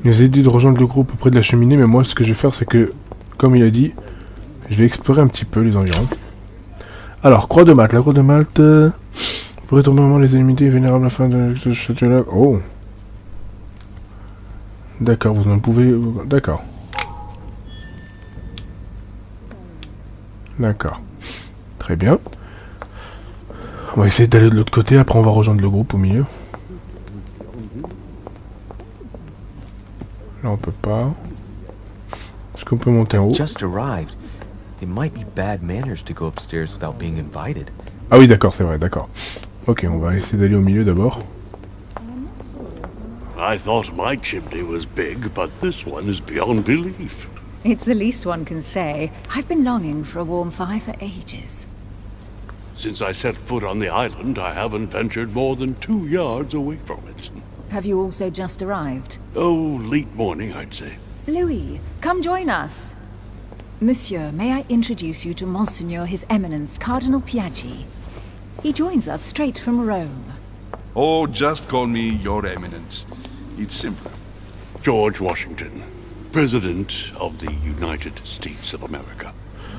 il nous a dit de rejoindre le groupe auprès de la cheminée, mais moi ce que je vais faire c'est que, comme il a dit, je vais explorer un petit peu les environs. Alors, croix de Malte. La croix de Malte pourrait tomber au moment les ennemis vénérables à la fin de ce château-là. Oh! D'accord, vous en pouvez... D'accord. D'accord. Très bien. On va essayer d'aller de l'autre côté, après on va rejoindre le groupe au milieu. Là on peut pas. Est-ce qu'on peut monter en haut? Just arrived. It might be bad manners to go upstairs without being invited. Ah oui d'accord, c'est vrai, d'accord. Ok, on va essayer d'aller au milieu d'abord. I thought my chimney was big, but this one is beyond belief. It's the least one can say. I've been longing for a warm fire for ages. Since I set foot on the island, I haven't ventured more than 2 yards away from it. Have you also just arrived? Oh, late morning, I'd say. Louis, come join us. Monsieur, may I introduce you to Monseigneur His Eminence, Cardinal Piaggi. He joins us straight from Rome. Oh, just call me Your Eminence. It's simpler. George Washington, President of the United States of America.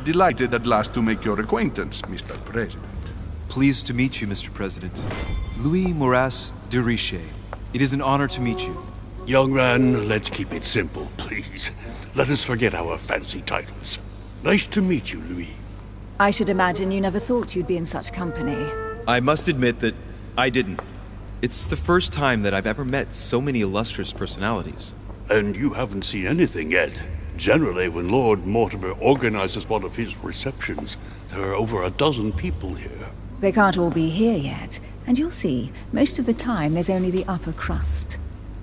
Delighted at last to make your acquaintance, Mr. President. Pleased to meet you, Mr. President. Louis Moras de Richet. It is an honor to meet you. Young man, let's keep it simple, please. Let us forget our fancy titles. Nice to meet you, Louis. I should imagine you never thought you'd be in such company. I must admit that I didn't. It's the first time that I've ever met so many illustrious personalities. And you haven't seen anything yet. Generally, when Lord Mortimer organizes one of his receptions, there are over a dozen people here. They can't all be here yet, and you'll see, most of the time there's only the upper crust.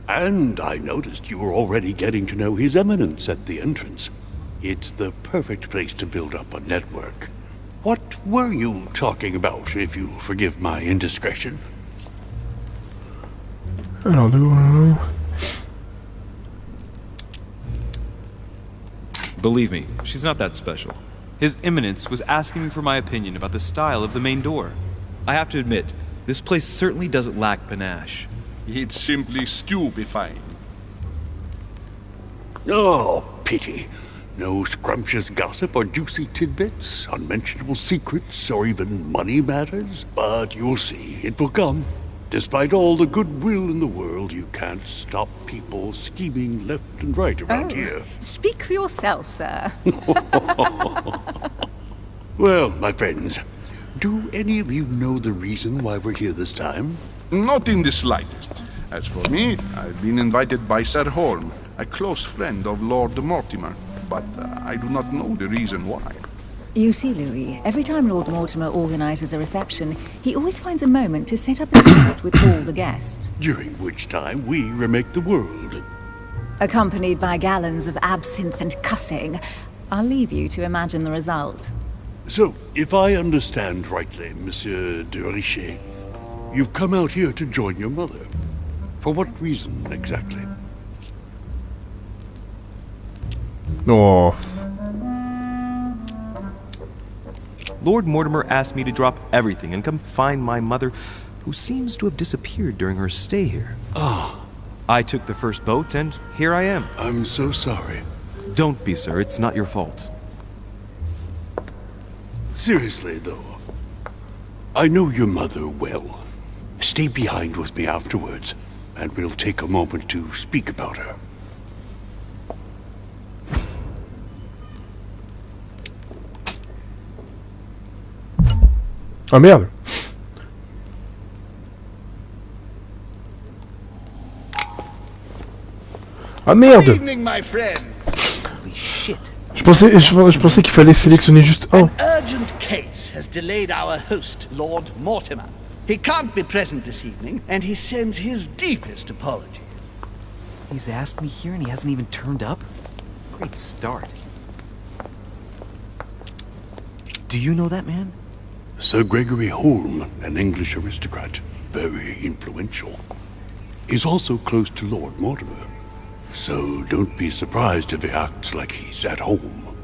And I noticed you were already getting to know His Eminence at the entrance. It's the perfect place to build up a network. What were you talking about, if you forgive my indiscretion? Alors, Believe me, she's not that special. His Eminence was asking me for my opinion about the style of the main door. I have to admit, this place certainly doesn't lack panache. It's simply stupefying. Oh, pity. No scrumptious gossip or juicy tidbits, unmentionable secrets, or even money matters. But you'll see, it will come. Despite all the goodwill in the world, you can't stop people scheming left and right around here. Speak for yourself, sir. Well, my friends, do any of you know the reason why we're here this time? Not in the slightest. As for me, I've been invited by Sir Holm, a close friend of Lord Mortimer, but I do not know the reason why. You see, Louis, every time Lord Mortimer organizes a reception, he always finds a moment to set up a banquet with all the guests. During which time we remake the world. Accompanied by gallons of absinthe and cussing. I'll leave you to imagine the result. So, if I understand rightly, Monsieur de Richet, You've come out here to join your mother. For what reason, exactly? Oh. Lord Mortimer asked me to drop everything and come find my mother, who seems to have disappeared during her stay here. Ah. I took the first boat, and here I am. I'm so sorry. Don't be, sir. It's not your fault. Seriously, though, I know your mother well. Stay behind with me afterwards, and we'll take a moment to speak about her. Ah merde. Ah merde. Evening, my friend. Holy shit. Je pensais qu'il fallait sélectionner juste un. An urgent case has delayed our host, Lord Mortimer. He can't be present this evening, and he sends his deepest apology. He's asked me here and he hasn't even turned up? Great start. Do you know that man? Sir Gregory Holm, an English aristocrat, very influential. He's also close to Lord Mortimer, so don't be surprised if he acts like he's at home.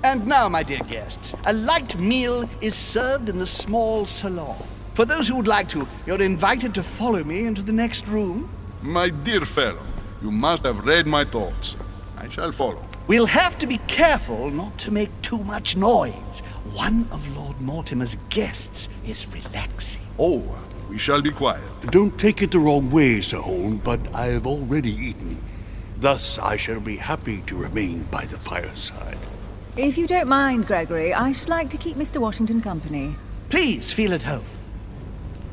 And now, my dear guests, a light meal is served in the small salon. For those who would like to, you're invited to follow me into the next room. My dear fellow, you must have read my thoughts. I shall follow. We'll have to be careful not to make too much noise. One of Lord Mortimer's guests is relaxing. Oh, we shall be quiet. Don't take it the wrong way, Sir Holm, but I have already eaten. Thus, I shall be happy to remain by the fireside. If you don't mind, Gregory, I should like to keep Mr. Washington company. Please feel at home.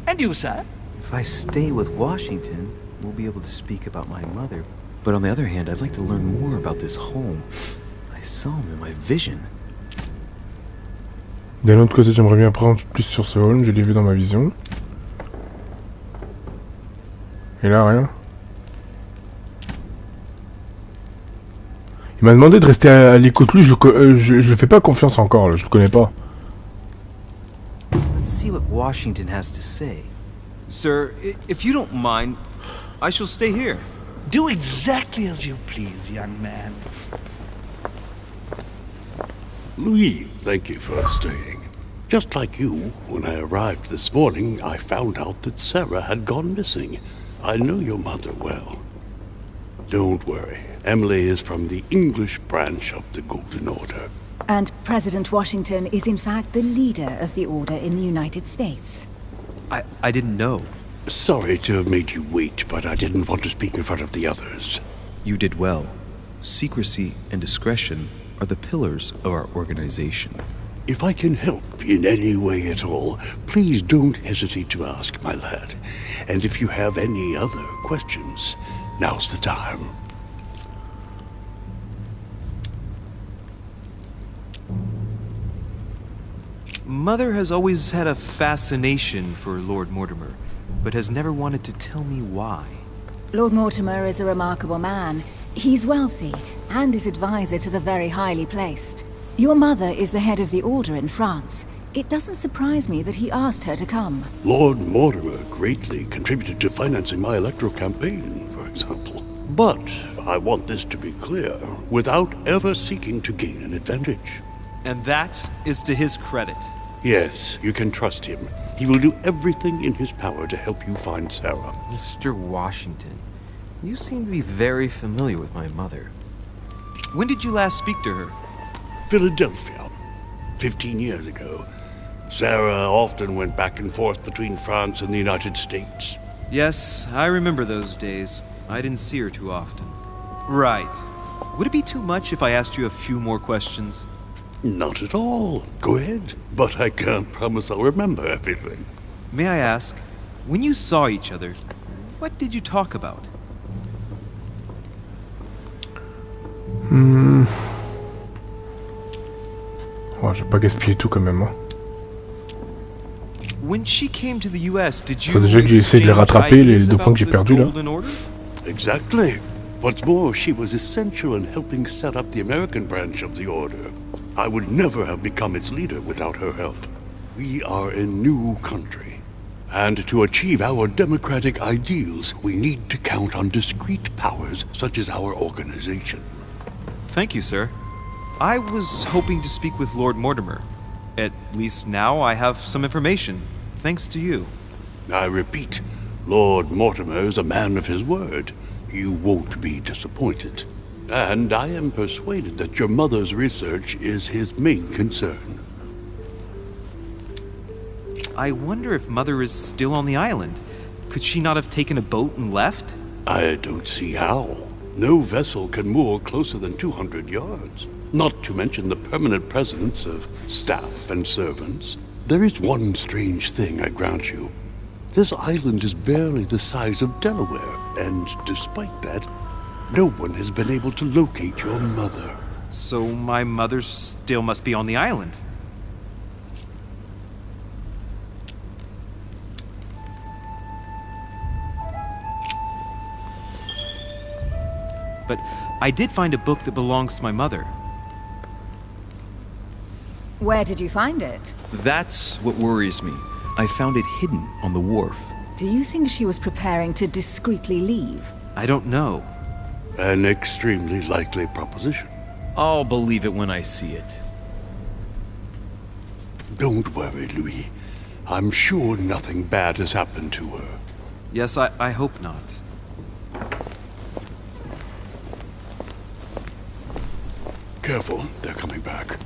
And you, sir? If I stay with Washington, we'll be able to speak about my mother. But on the other hand, I'd like to learn more about this home. I saw him in my vision. D'un autre côté, j'aimerais bien apprendre plus sur ce Holm, je l'ai vu dans ma vision. Et là, rien. Il m'a demandé de rester à l'écoute. Lui, je le fais pas confiance encore, là. Je le connais pas. Let's see what Washington has to say. Sir, if you don't mind, I shall stay here. Do exactly as you please, young man. Louis, thank you for staying. Just like you, when I arrived this morning, I found out that Sarah had gone missing. I know your mother well. Don't worry. Emily is from the English branch of the Golden Order. And President Washington is in fact the leader of the Order in the United States. I didn't know. Sorry to have made you wait, but I didn't want to speak in front of the others. You did well. Secrecy and discretion are the pillars of our organization. If I can help in any way at all, please don't hesitate to ask, my lad. And if you have any other questions, now's the time. Mother has always had a fascination for Lord Mortimer, but has never wanted to tell me why. Lord Mortimer is a remarkable man. He's wealthy, and is advisor to the very highly placed. Your mother is the head of the Order in France. It doesn't surprise me that he asked her to come. Lord Mortimer greatly contributed to financing my electoral campaign, for example. But I want this to be clear, without ever seeking to gain an advantage. And that is to his credit. Yes, you can trust him. He will do everything in his power to help you find Sarah. Mr. Washington, you seem to be very familiar with my mother. When did you last speak to her? Philadelphia, 15 years ago. Sarah often went back and forth between France and the United States. Yes, I remember those days. I didn't see her too often. Right. Would it be too much if I asked you a few more questions? Not at all. Go ahead. But I can't promise I'll remember everything. May I ask, when you saw each other, what did you talk about? Ouais, je vais pas gaspiller tout quand même. Hein. When she came to the US, did you Faut déjà que j'essaie de les rattraper, les 2 points que j'ai perdus là. Exactly. What's more, she was essential in helping set up the American branch of the Order. I would never have become its leader without her help. We are a new country, And to achieve our democratic ideals, we need to count on discrete powers such as our organization. Thank you, sir. I was hoping to speak with Lord Mortimer. At least now I have some information, thanks to you. I repeat, Lord Mortimer is a man of his word. You won't be disappointed. And I am persuaded that your mother's research is his main concern. I wonder if Mother is still on the island. Could she not have taken a boat and left? I don't see how. No vessel can moor closer than 200 yards. Not to mention the permanent presence of staff and servants. There is one strange thing, I grant you. This island is barely the size of Delaware, and despite that, no one has been able to locate your mother. So my mother still must be on the island. But I did find a book that belongs to my mother. Where did you find it? That's what worries me. I found it hidden on the wharf. Do you think she was preparing to discreetly leave? I don't know. An extremely likely proposition. I'll believe it when I see it. Don't worry, Louis. I'm sure nothing bad has happened to her. Yes, I hope not. Careful, they're coming back.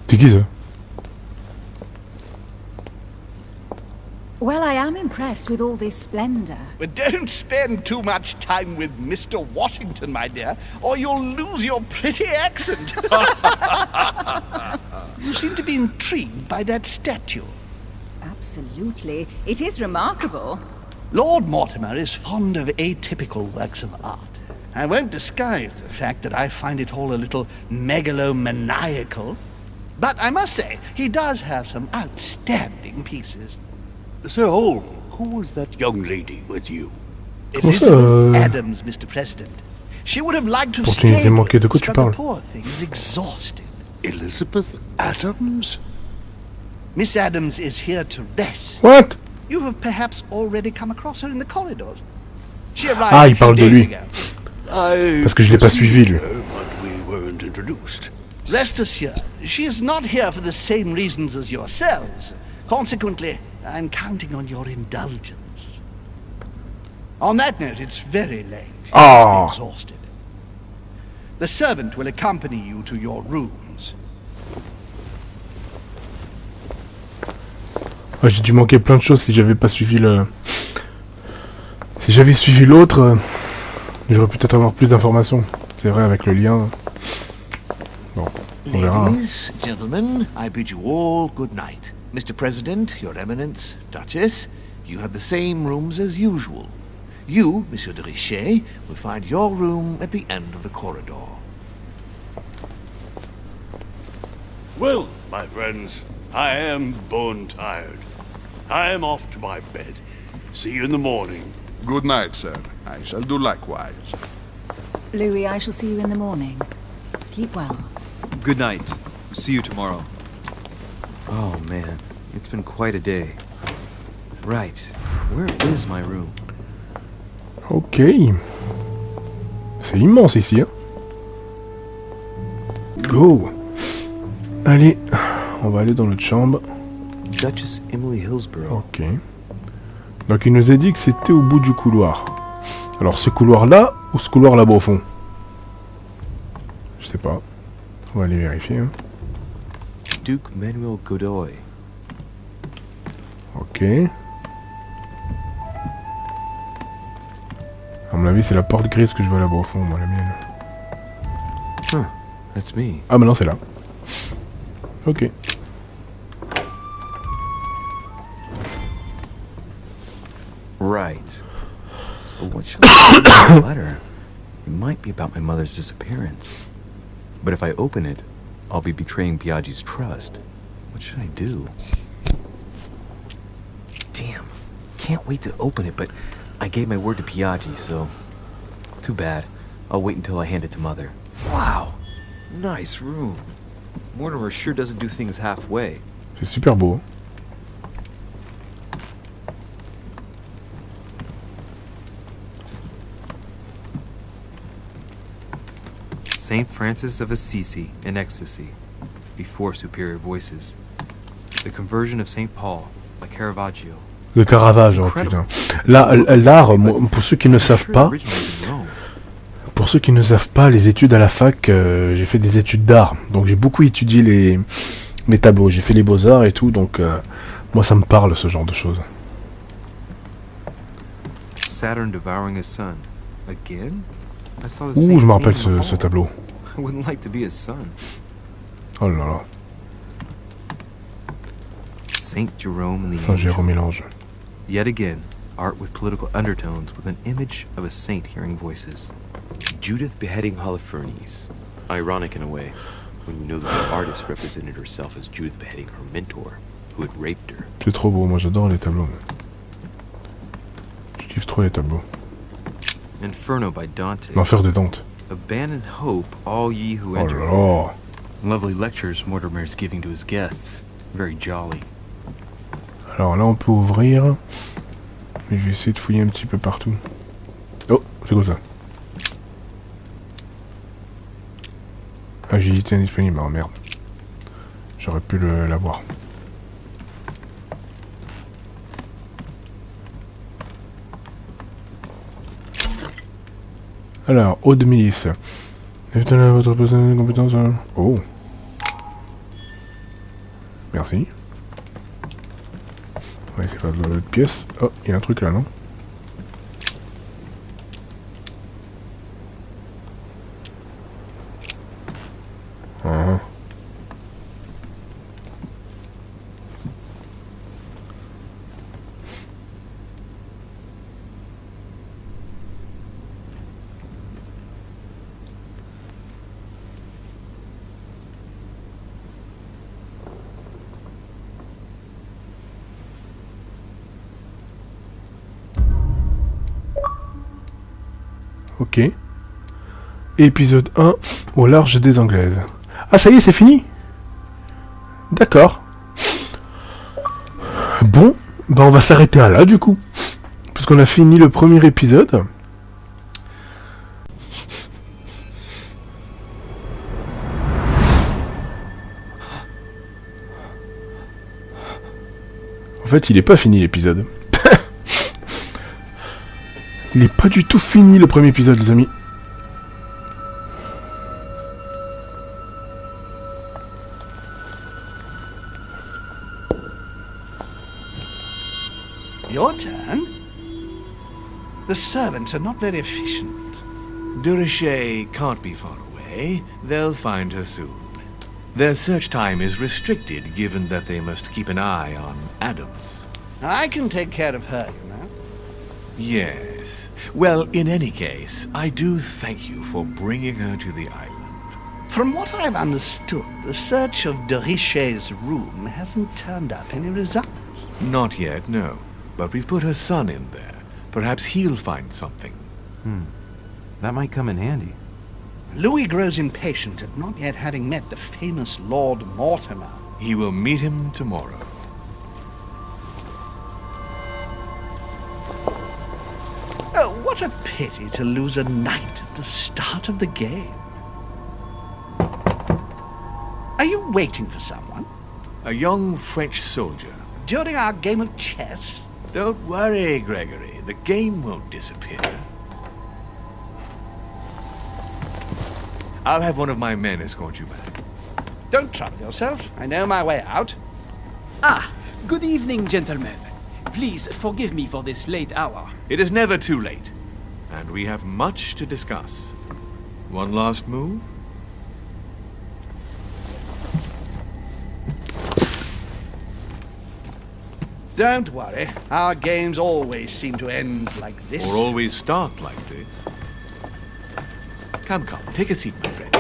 C'est qui ça? Well, I am impressed with all this splendor. But don't spend too much time with Mr. Washington, my dear, or you'll lose your pretty accent. You seem to be intrigued by that statue. Absolutely. It is remarkable. Lord Mortimer is fond of atypical works of art. I won't disguise the fact that I find it all a little megalomaniacal. But I must say, he does have some outstanding pieces. So, who was that young lady with you? Elizabeth Adams, Mr. President. She would have liked to stay with us, but the poor thing is exhausted. Elizabeth Adams? Miss Adams is here to rest. What? You have perhaps already come across her in the corridors. She arrived il parle de lui. Parce que je l'ai pas suivi, lui. But we weren't introduced. Rest assured, she is not here for the same reasons as yourselves. Consequently, I'm counting on your indulgence. On that note, it's very late. You must be exhausted. The servant will accompany you to your rooms. Ouais, j'ai dû manquer plein de choses si j'avais pas suivi le... Si j'avais suivi l'autre, j'aurais peut-être avoir plus d'informations. C'est vrai, avec le lien. Bon, on verra. Ladies, gentlemen, I bid you all good night. Mr. President, Your Eminence, Duchess, you have the same rooms as usual. You, Monsieur de Richet, will find your room at the end of the corridor. Well, my friends, I am bone tired. I am off to my bed. See you in the morning. Good night, sir. I shall do likewise. Louis, I shall see you in the morning. Sleep well. Good night. See you tomorrow. Oh man, it's been quite a day. Right, where is my room? Ok. C'est immense ici, hein. Go. Allez, on va aller dans notre chambre. Duchess Emily Hillsborough. Ok. Donc il nous a dit que c'était au bout du couloir. Alors ce couloir-là ou ce couloir là-bas au fond? Je sais pas. On va aller vérifier. Hein. Duke Manuel Godoy. Ok. À mon avis, c'est la porte grise que je vois là-bas au fond, moi, la mienne. Huh, that's me. Ah, bah non, c'est là. Ok. Right. So what should I do in the letter? It might be about my mother's disappearance. But if I open it, I'll be betraying Piaggi's trust. What should I do? Damn. Can't wait to open it, but I gave my word to Piaggi, so... Too bad. I'll wait until I hand it to Mother. Wow! Nice room. Mortimer sure doesn't do things halfway. C'est super beau. Saint Francis of Assisi in ecstasy, before superior voices. The conversion of Saint Paul by Caravaggio. Le Caravage, oh putain. Là, l'art, pour ceux qui ne savent pas, les études à la fac, j'ai fait des études d'art. Donc j'ai beaucoup étudié les tableaux. J'ai fait les beaux-arts et tout, donc moi ça me parle ce genre de choses. Saturn devouring his son. Again? I saw the Ouh, same je me rappelle theme in the ce hall. tableau. I wouldn't like to be his son. Oh là là. Saint Jerome and the Saint Angel. Jérôme Mélange. Yet again, art with political undertones with an image of a saint hearing voices. Judith beheading Holofernes. Ironic in a way, when you know that the artist represented herself as Judith beheading her mentor, who had raped her. C'est trop beau, moi j'adore les tableaux. Je kiffe trop les tableaux. Inferno by Dante. L'enfer de Dante. Abandon hope, all ye who Oh enter. là là. Lovely lectures Mortimer's giving to his guests. Very jolly. Alors là on peut ouvrir. Mais je vais essayer de fouiller un petit peu partout. Oh, c'est quoi ça? Agilité indisponible, oh merde. J'aurais pu l'avoir. Alors, eau de milice. Ajoutez votre personne de compétence. Oh. Merci. Ouais, c'est pas de l'autre pièce. Oh, il y a un truc là, non? Ah. Ok. Épisode 1, au large des Anglaises. Ah ça y est, c'est fini? D'accord. Bon, bah on va s'arrêter là du coup. Puisqu'on a fini le premier épisode. En fait, il est pas fini l'épisode. Il est pas du tout fini le premier épisode, les amis. Your turn? The servants are not very efficient. Durocher can't be far away. They'll find her soon. Their search time is restricted, given that they must keep an eye on Adams. I can take care of her, you know. Yes. Well, in any case, I do thank you for bringing her to the island. From what I've understood, the search of de Richet's room hasn't turned up any results. Not yet, no. But we've put her son in there. Perhaps he'll find something. That might come in handy. Louis grows impatient at not yet having met the famous Lord Mortimer. He will meet him tomorrow. Oh, what a pity to lose a knight at the start of the game. Are you waiting for someone? A young French soldier. During our game of chess? Don't worry, Gregory. The game won't disappear. I'll have one of my men escort you back. Don't trouble yourself. I know my way out. Ah, good evening, gentlemen. Please forgive me for this late hour. It is never too late. And we have much to discuss. One last move? Don't worry. Our games always seem to end like this. Or always start like this. Come, take a seat, my friend.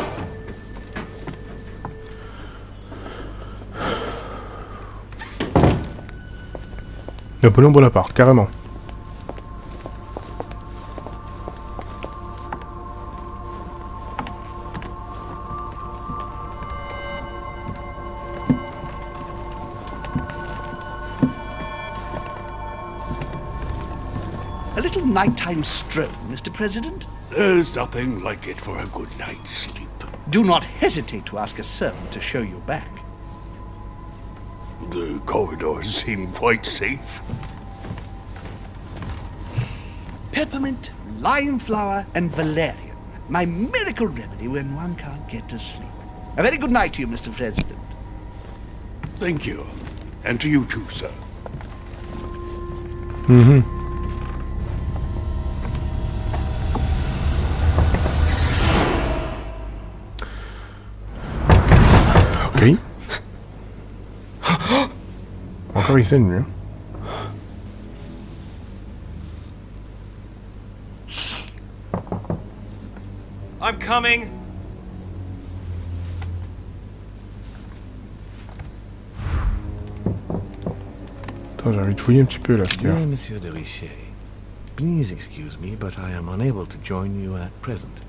Napoléon Bonaparte, carrément. A little nighttime stroll, Mr. President? There's nothing like it for a good night's sleep. Do not hesitate to ask a servant to show you back. The corridors seem quite safe. Peppermint, lime flower, and valerian. My miracle remedy when one can't get to sleep. A very good night to you, Mr. President. Thank you. And to you too, sir. Ok. Encore il saigne, lui. I'm coming. Attends, j'ai envie de fouiller un petit peu là. Ce qu'il y a. Dear Monsieur de Richet, please excuse me, but I am unable to join you at present.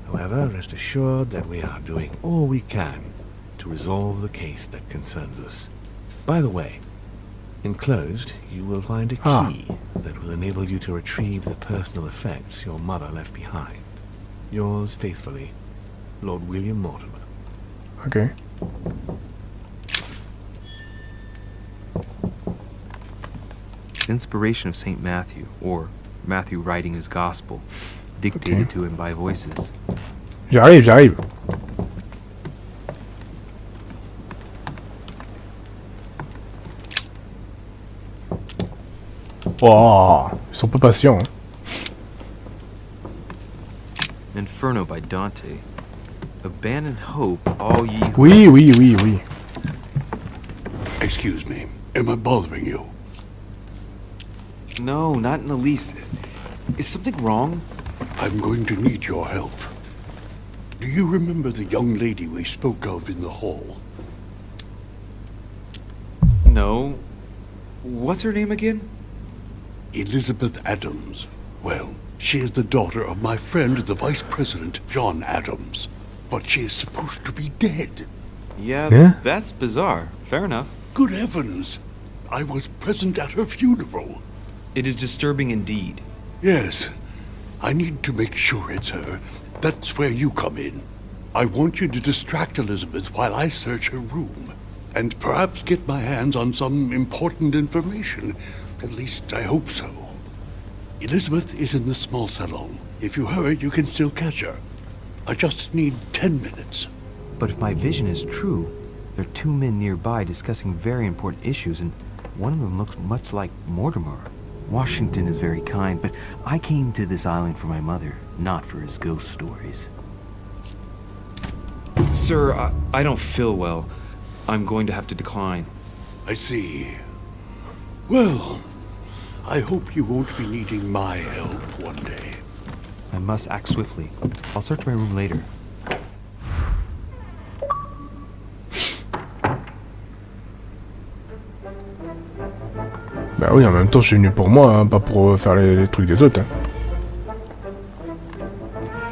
However, rest assured that we are doing all we can to resolve the case that concerns us. By the way, enclosed, you will find a key that will enable you to retrieve the personal effects your mother left behind. Yours faithfully, Lord William Mortimer. Ok. Inspiration of Saint Matthew, or Matthew writing his gospel, dictated to him by voices. J'arrive. Oh, ils sont pas patients. Hein. Inferno by Dante. Abandon hope, all ye who... Oui. Excuse me. Am I bothering you? No, not in the least. Is something wrong? I'm going to need your help. Do you remember the young lady we spoke of in the hall? No. What's her name again? Elizabeth Adams. Well, she is the daughter of my friend, the Vice President, John Adams. But she is supposed to be dead. Yeah, that's bizarre. Fair enough. Good heavens! I was present at her funeral. It is disturbing indeed. Yes. I need to make sure it's her. That's where you come in. I want you to distract Elizabeth while I search her room. And perhaps get my hands on some important information. At least, I hope so. Elizabeth is in the small salon. If you hurry, you can still catch her. I just need 10 minutes. But if my vision is true, there are two men nearby discussing very important issues, and one of them looks much like Mortimer. Washington is very kind, but I came to this island for my mother, not for his ghost stories. Sir, I don't feel well. I'm going to have to decline. I see. Well, I hope you won't be needing my help one day. I must act swiftly. I'll search my room later. Bah oui, en même temps, je suis venu pour moi, hein, pas pour faire les trucs des autres. Hein.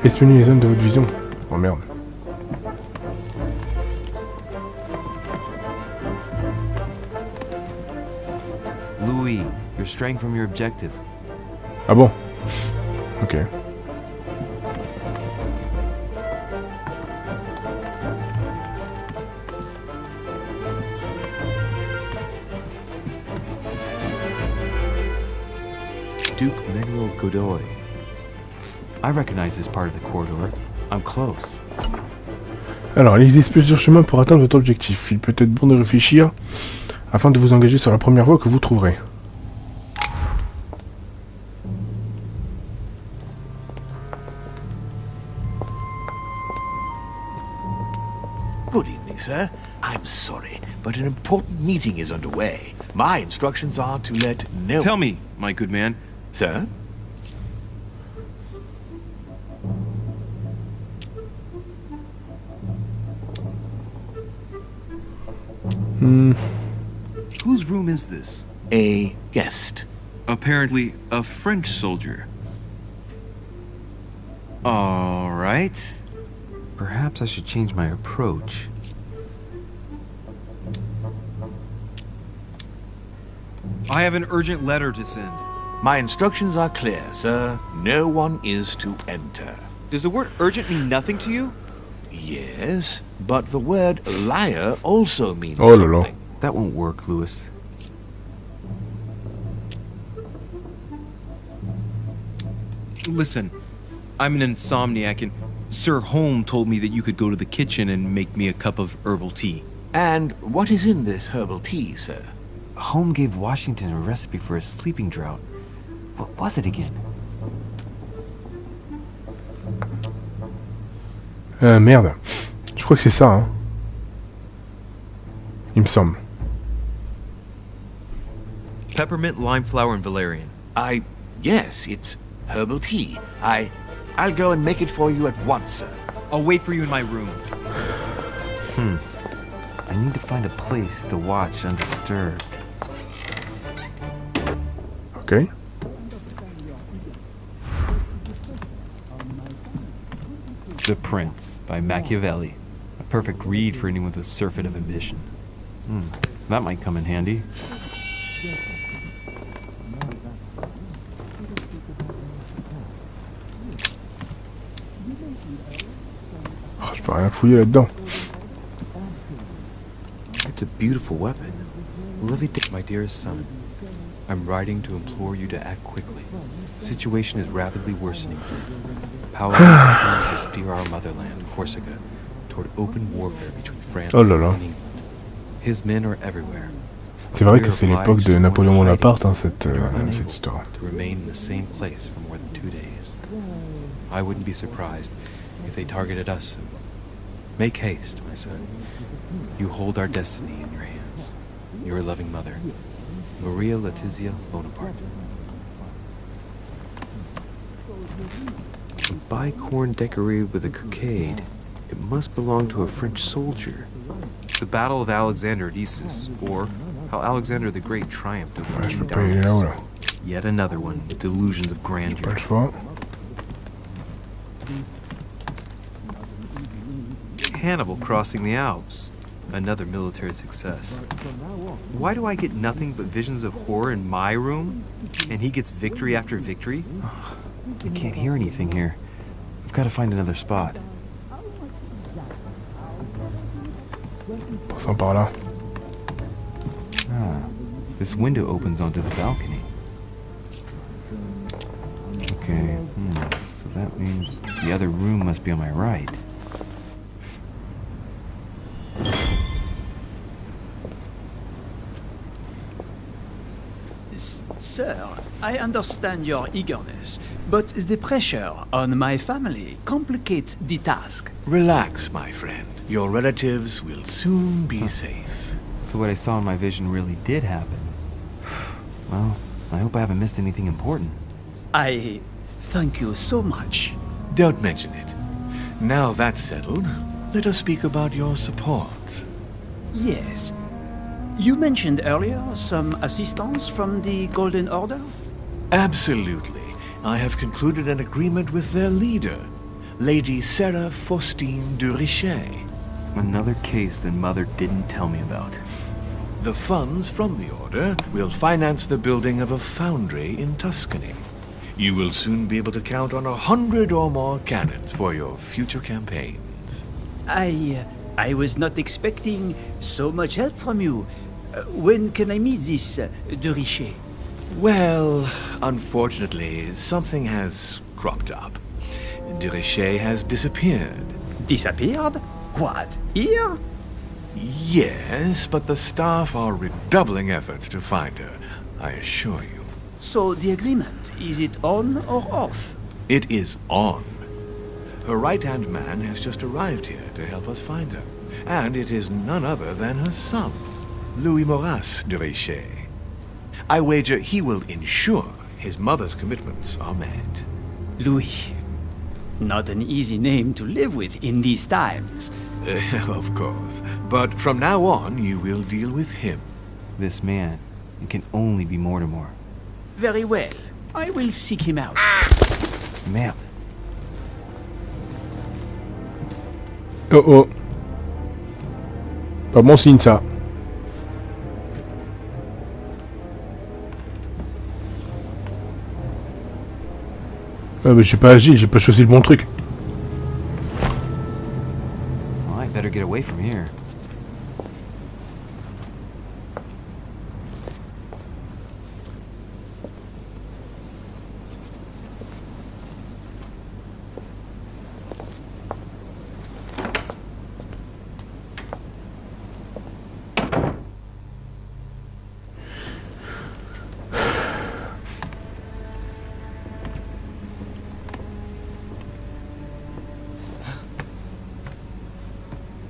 Espionnez les zones de votre vision. Oh merde. Louis, you're straying from your objective. Ah bon? Ok. Duke Manuel Godoy. I recognize this part of the corridor. I'm close. Alors, il existe plusieurs chemins pour atteindre votre objectif. Il peut être bon de réfléchir afin de vous engager sur la première voie que vous trouverez. Good evening, sir. I'm sorry, but an important meeting is underway. My instructions are to let no... Tell me, my good man. Sir? Whose room is this? A guest. Apparently a French soldier. All right. Perhaps I should change my approach. I have an urgent letter to send. My instructions are clear, sir. No one is to enter. Does the word urgent mean nothing to you? Yes, but the word liar also means Oh là là. something. That won't work, Louis. Listen, I'm an insomniac and Sir Holm told me that you could go to the kitchen and make me a cup of herbal tea. And what is in this herbal tea, sir? Holm gave Washington a recipe for a sleeping draught. What was it again? Merde. Je crois que c'est ça, hein. Il me semble. Peppermint, lime flower, and valerian. Yes, it's herbal tea. I'll go and make it for you at once, sir. I'll wait for you in my room. I need to find a place to watch undisturbed. Ok. The Prince by Machiavelli. A perfect read for anyone with a surfeit of ambition. That might come in handy. Oh, je peux rien fouiller là-dedans. It's a beautiful weapon. My dearest son, I'm writing to implore you to act quickly. The situation is rapidly worsening. Power continues to steer our motherland, Corsica, toward open warfare between France Oh là là. and England. His men are everywhere. C'est vrai que c'est l'époque de Napoléon Bonaparte, hein, cette You are unable histoire. to remain in the same place for more than 2 days. I wouldn't be surprised if they targeted us. Make haste, my son. You hold our destiny in your hands. Your loving mother, Maria Letizia Bonaparte. A bicorn decorated with a cockade. It must belong to a French soldier. The Battle of Alexander at Issus, or how Alexander the Great triumphed over Ouais, je peux King pas y aller là-haut, là. Darius. Yet another one with delusions of Pas grandeur. le choix. Hannibal crossing the Alps. Another military success. Why do I get nothing but visions of horror in my room? And he gets victory after victory? I can't hear anything here. I've got to find another spot. Passons par là. This window opens onto the balcony. Okay, so that means the other room must be on my right. Sir, I understand your eagerness, but the pressure on my family complicates the task. Relax, my friend. Your relatives will soon be safe. So what I saw in my vision really did happen. Well, I hope I haven't missed anything important. I thank you so much. Don't mention it. Now that's settled, let us speak about your support. Yes. You mentioned earlier some assistance from the Golden Order? Absolutely. I have concluded an agreement with their leader, Lady Sarah Faustine de Richet. Another case that Mother didn't tell me about. The funds from the order will finance the building of a foundry in Tuscany. You will soon be able to count on 100 or more cannons for your future campaigns. I was not expecting so much help from you. When can I meet this de Richet? Well, unfortunately, something has cropped up. De Richet has disappeared. Disappeared? What, here? Yes, but the staff are redoubling efforts to find her, I assure you. So the agreement, is it on or off? It is on. Her right-hand man has just arrived here to help us find her. And it is none other than her son, Louis Maurice de Richet. I wager he will ensure his mother's commitments are met. Louis. Not an easy name to live with in these times. Of course. But from now on, you will deal with him. This man, it can only be Mortimer. Very well. I will seek him out. Merde. Oh oh. Pas bon signe ça. Ah mais j'ai pas agi, j'ai pas choisi le bon truc. Well, I better get away from here.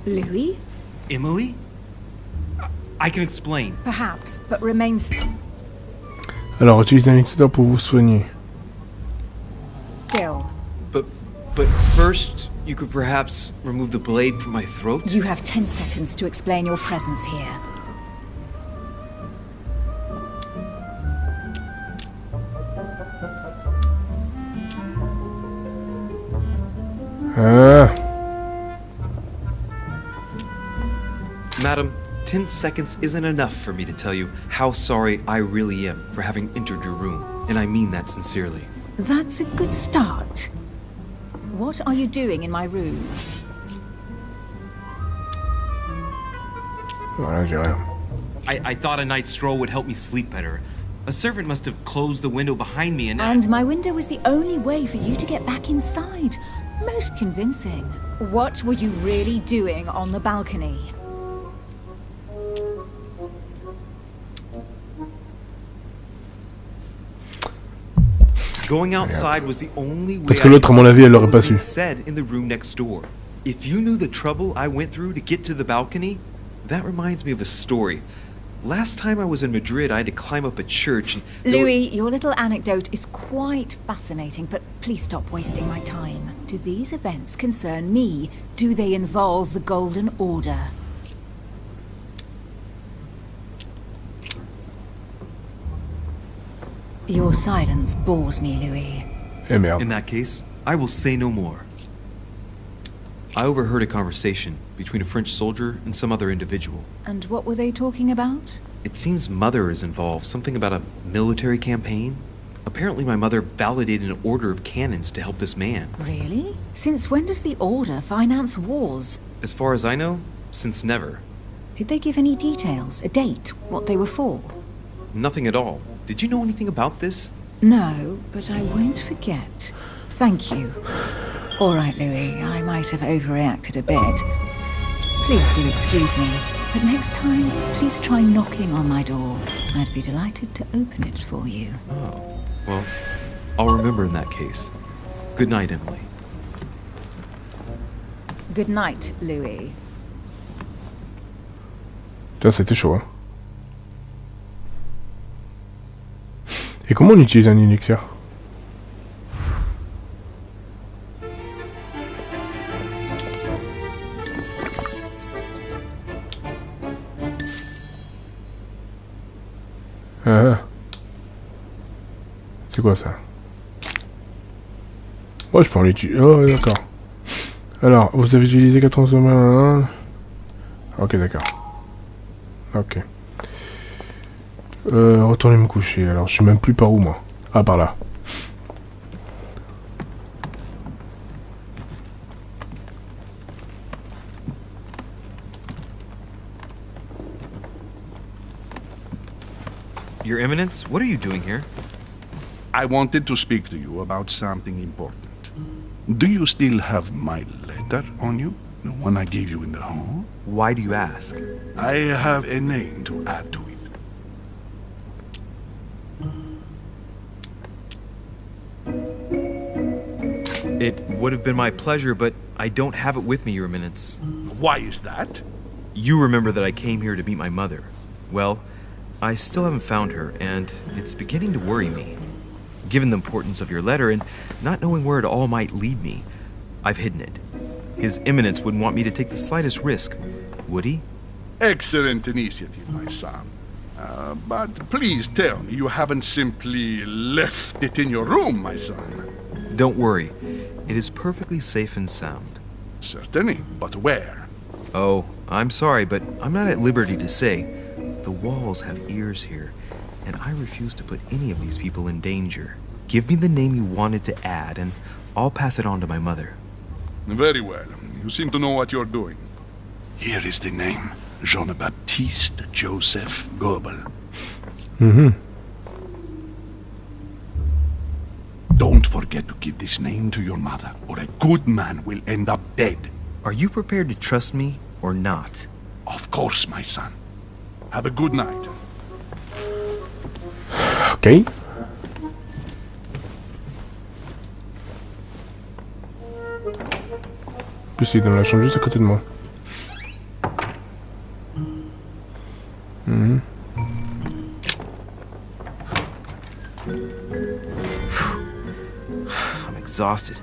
Louis? Emily? I can explain. Perhaps, but remains Alors, utilisez un mixeur pour vous soigner. still. But first, you could perhaps remove the blade from my throat? You have 10 seconds to explain your presence here. Ah. Madam, 10 seconds isn't enough for me to tell you how sorry I really am for having entered your room, and I mean that sincerely. That's a good start. What are you doing in my room? Voilà, j'ai rien. I thought a night's stroll would help me sleep better. A servant must have closed the window behind me And my window was the only way for you to get back inside. Most convincing. What were you really doing on the balcony? Going outside was the only way. Parce que l'autre, à mon avis, elle l'aurait pas su. Said in the room next door. If you knew the trouble I went through to get to the balcony, that reminds me of a story. Last time I was in Madrid, I had to climb up a church and... Louis, your little anecdote is quite fascinating, but please stop wasting my time. Do these events concern me? Do they involve the Golden Order? Your silence bores me, Louis. Eh merde. In that case, I will say no more. I overheard a conversation between a French soldier and some other individual. And what were they talking about? It seems Mother is involved, something about a military campaign. Apparently my mother validated an order of cannons to help this man. Really? Since when does the Order finance wars? As far as I know, since never. Did they give any details, a date, what they were for? Nothing at all. Did you know anything about this? No, but I won't forget. Thank you. All right, Louis, I might have overreacted a bit. Please do excuse me, but next time, please try knocking on my door. I'd be delighted to open it for you. Oh, well, I'll remember in that case. Good night, Emily. Good night, Louis. Putain, c'était chaud, hein. Et comment on utilise un élixir? C'est quoi ça? Ouais, je peux en l'utiliser. Oh, d'accord. Alors, vous avez utilisé 14 mains. Ok, d'accord. Ok. Retournez me coucher. Alors, je sais même plus par où, moi. Ah, par là. Your Eminence, what are you doing here? I wanted to speak to you about something important. Do you still have my letter on you? The one I gave you in the hall? Why do you ask? I have a name to add to it. It would have been my pleasure, but I don't have it with me, Your Eminence. Why is that? You remember that I came here to meet my mother. Well, I still haven't found her, and it's beginning to worry me. Given the importance of your letter and not knowing where it all might lead me, I've hidden it. His Eminence wouldn't want me to take the slightest risk, would he? Excellent initiative, my son. But please tell me you haven't simply left it in your room, my son. Don't worry. It is perfectly safe and sound. Certainly, but where? Oh, I'm sorry, but I'm not at liberty to say. The walls have ears here, and I refuse to put any of these people in danger. Give me the name you wanted to add, and I'll pass it on to my mother. Very well. You seem to know what you're doing. Here is the name. Jean-Baptiste Joseph Goebel. Don't forget to give this name to your mother, or a good man will end up dead. Are you prepared to trust me or not? Of course, my son. Have a good night. Ok. Puis il est dans la chambre juste à côté de moi. I'm exhausted. I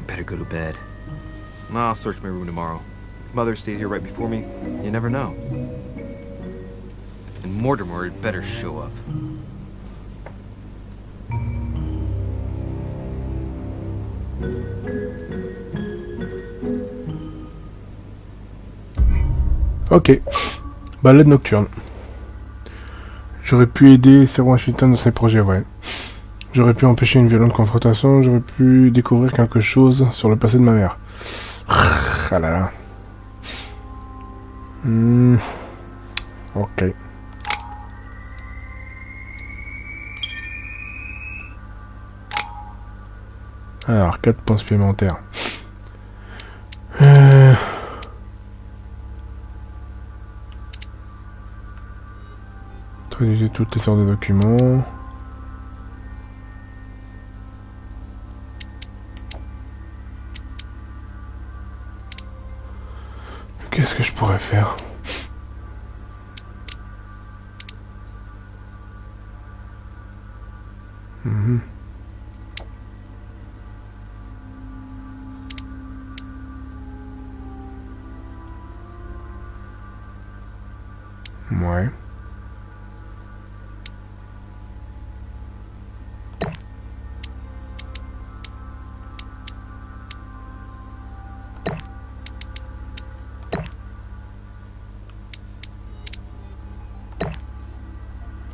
better go to bed. I'll search my room tomorrow. If Mother stayed here right before me, you never know. And Mortimer had better show up. Ok. Balade nocturne. J'aurais pu aider Sir Washington dans ses projets, ouais. J'aurais pu empêcher une violente confrontation, j'aurais pu découvrir quelque chose sur le passé de ma mère. Ah là là. Ok. Alors, 4 points supplémentaires. Traduisez toutes les sortes de documents. Qu'est-ce que je pourrais faire? Ouais.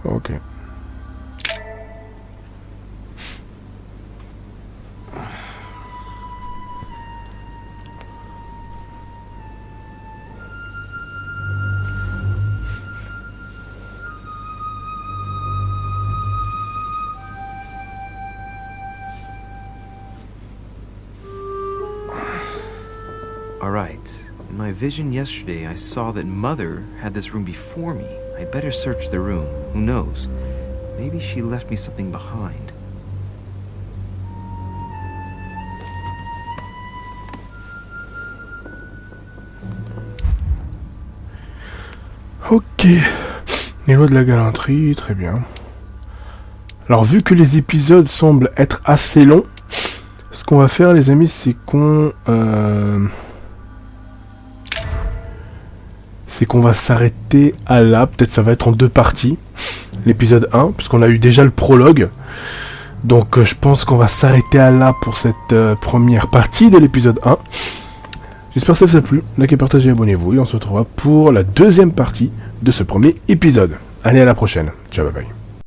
Ok. All right. In my vision yesterday, I saw that Mother had this room before me. I'd better search the room. Who knows? Maybe she left me something behind. Ok. Niveau de la galanterie, très bien. Alors, vu que les épisodes semblent être assez longs, ce qu'on va faire, les amis, c'est qu'on va s'arrêter à là. Peut-être ça va être en 2 parties. L'épisode 1, puisqu'on a eu déjà le prologue. Donc je pense qu'on va s'arrêter à là pour cette première partie de l'épisode 1. J'espère que ça vous a plu. Likez, partagez, abonnez-vous. Et on se retrouvera pour la deuxième partie de ce premier épisode. Allez, à la prochaine. Ciao, bye bye.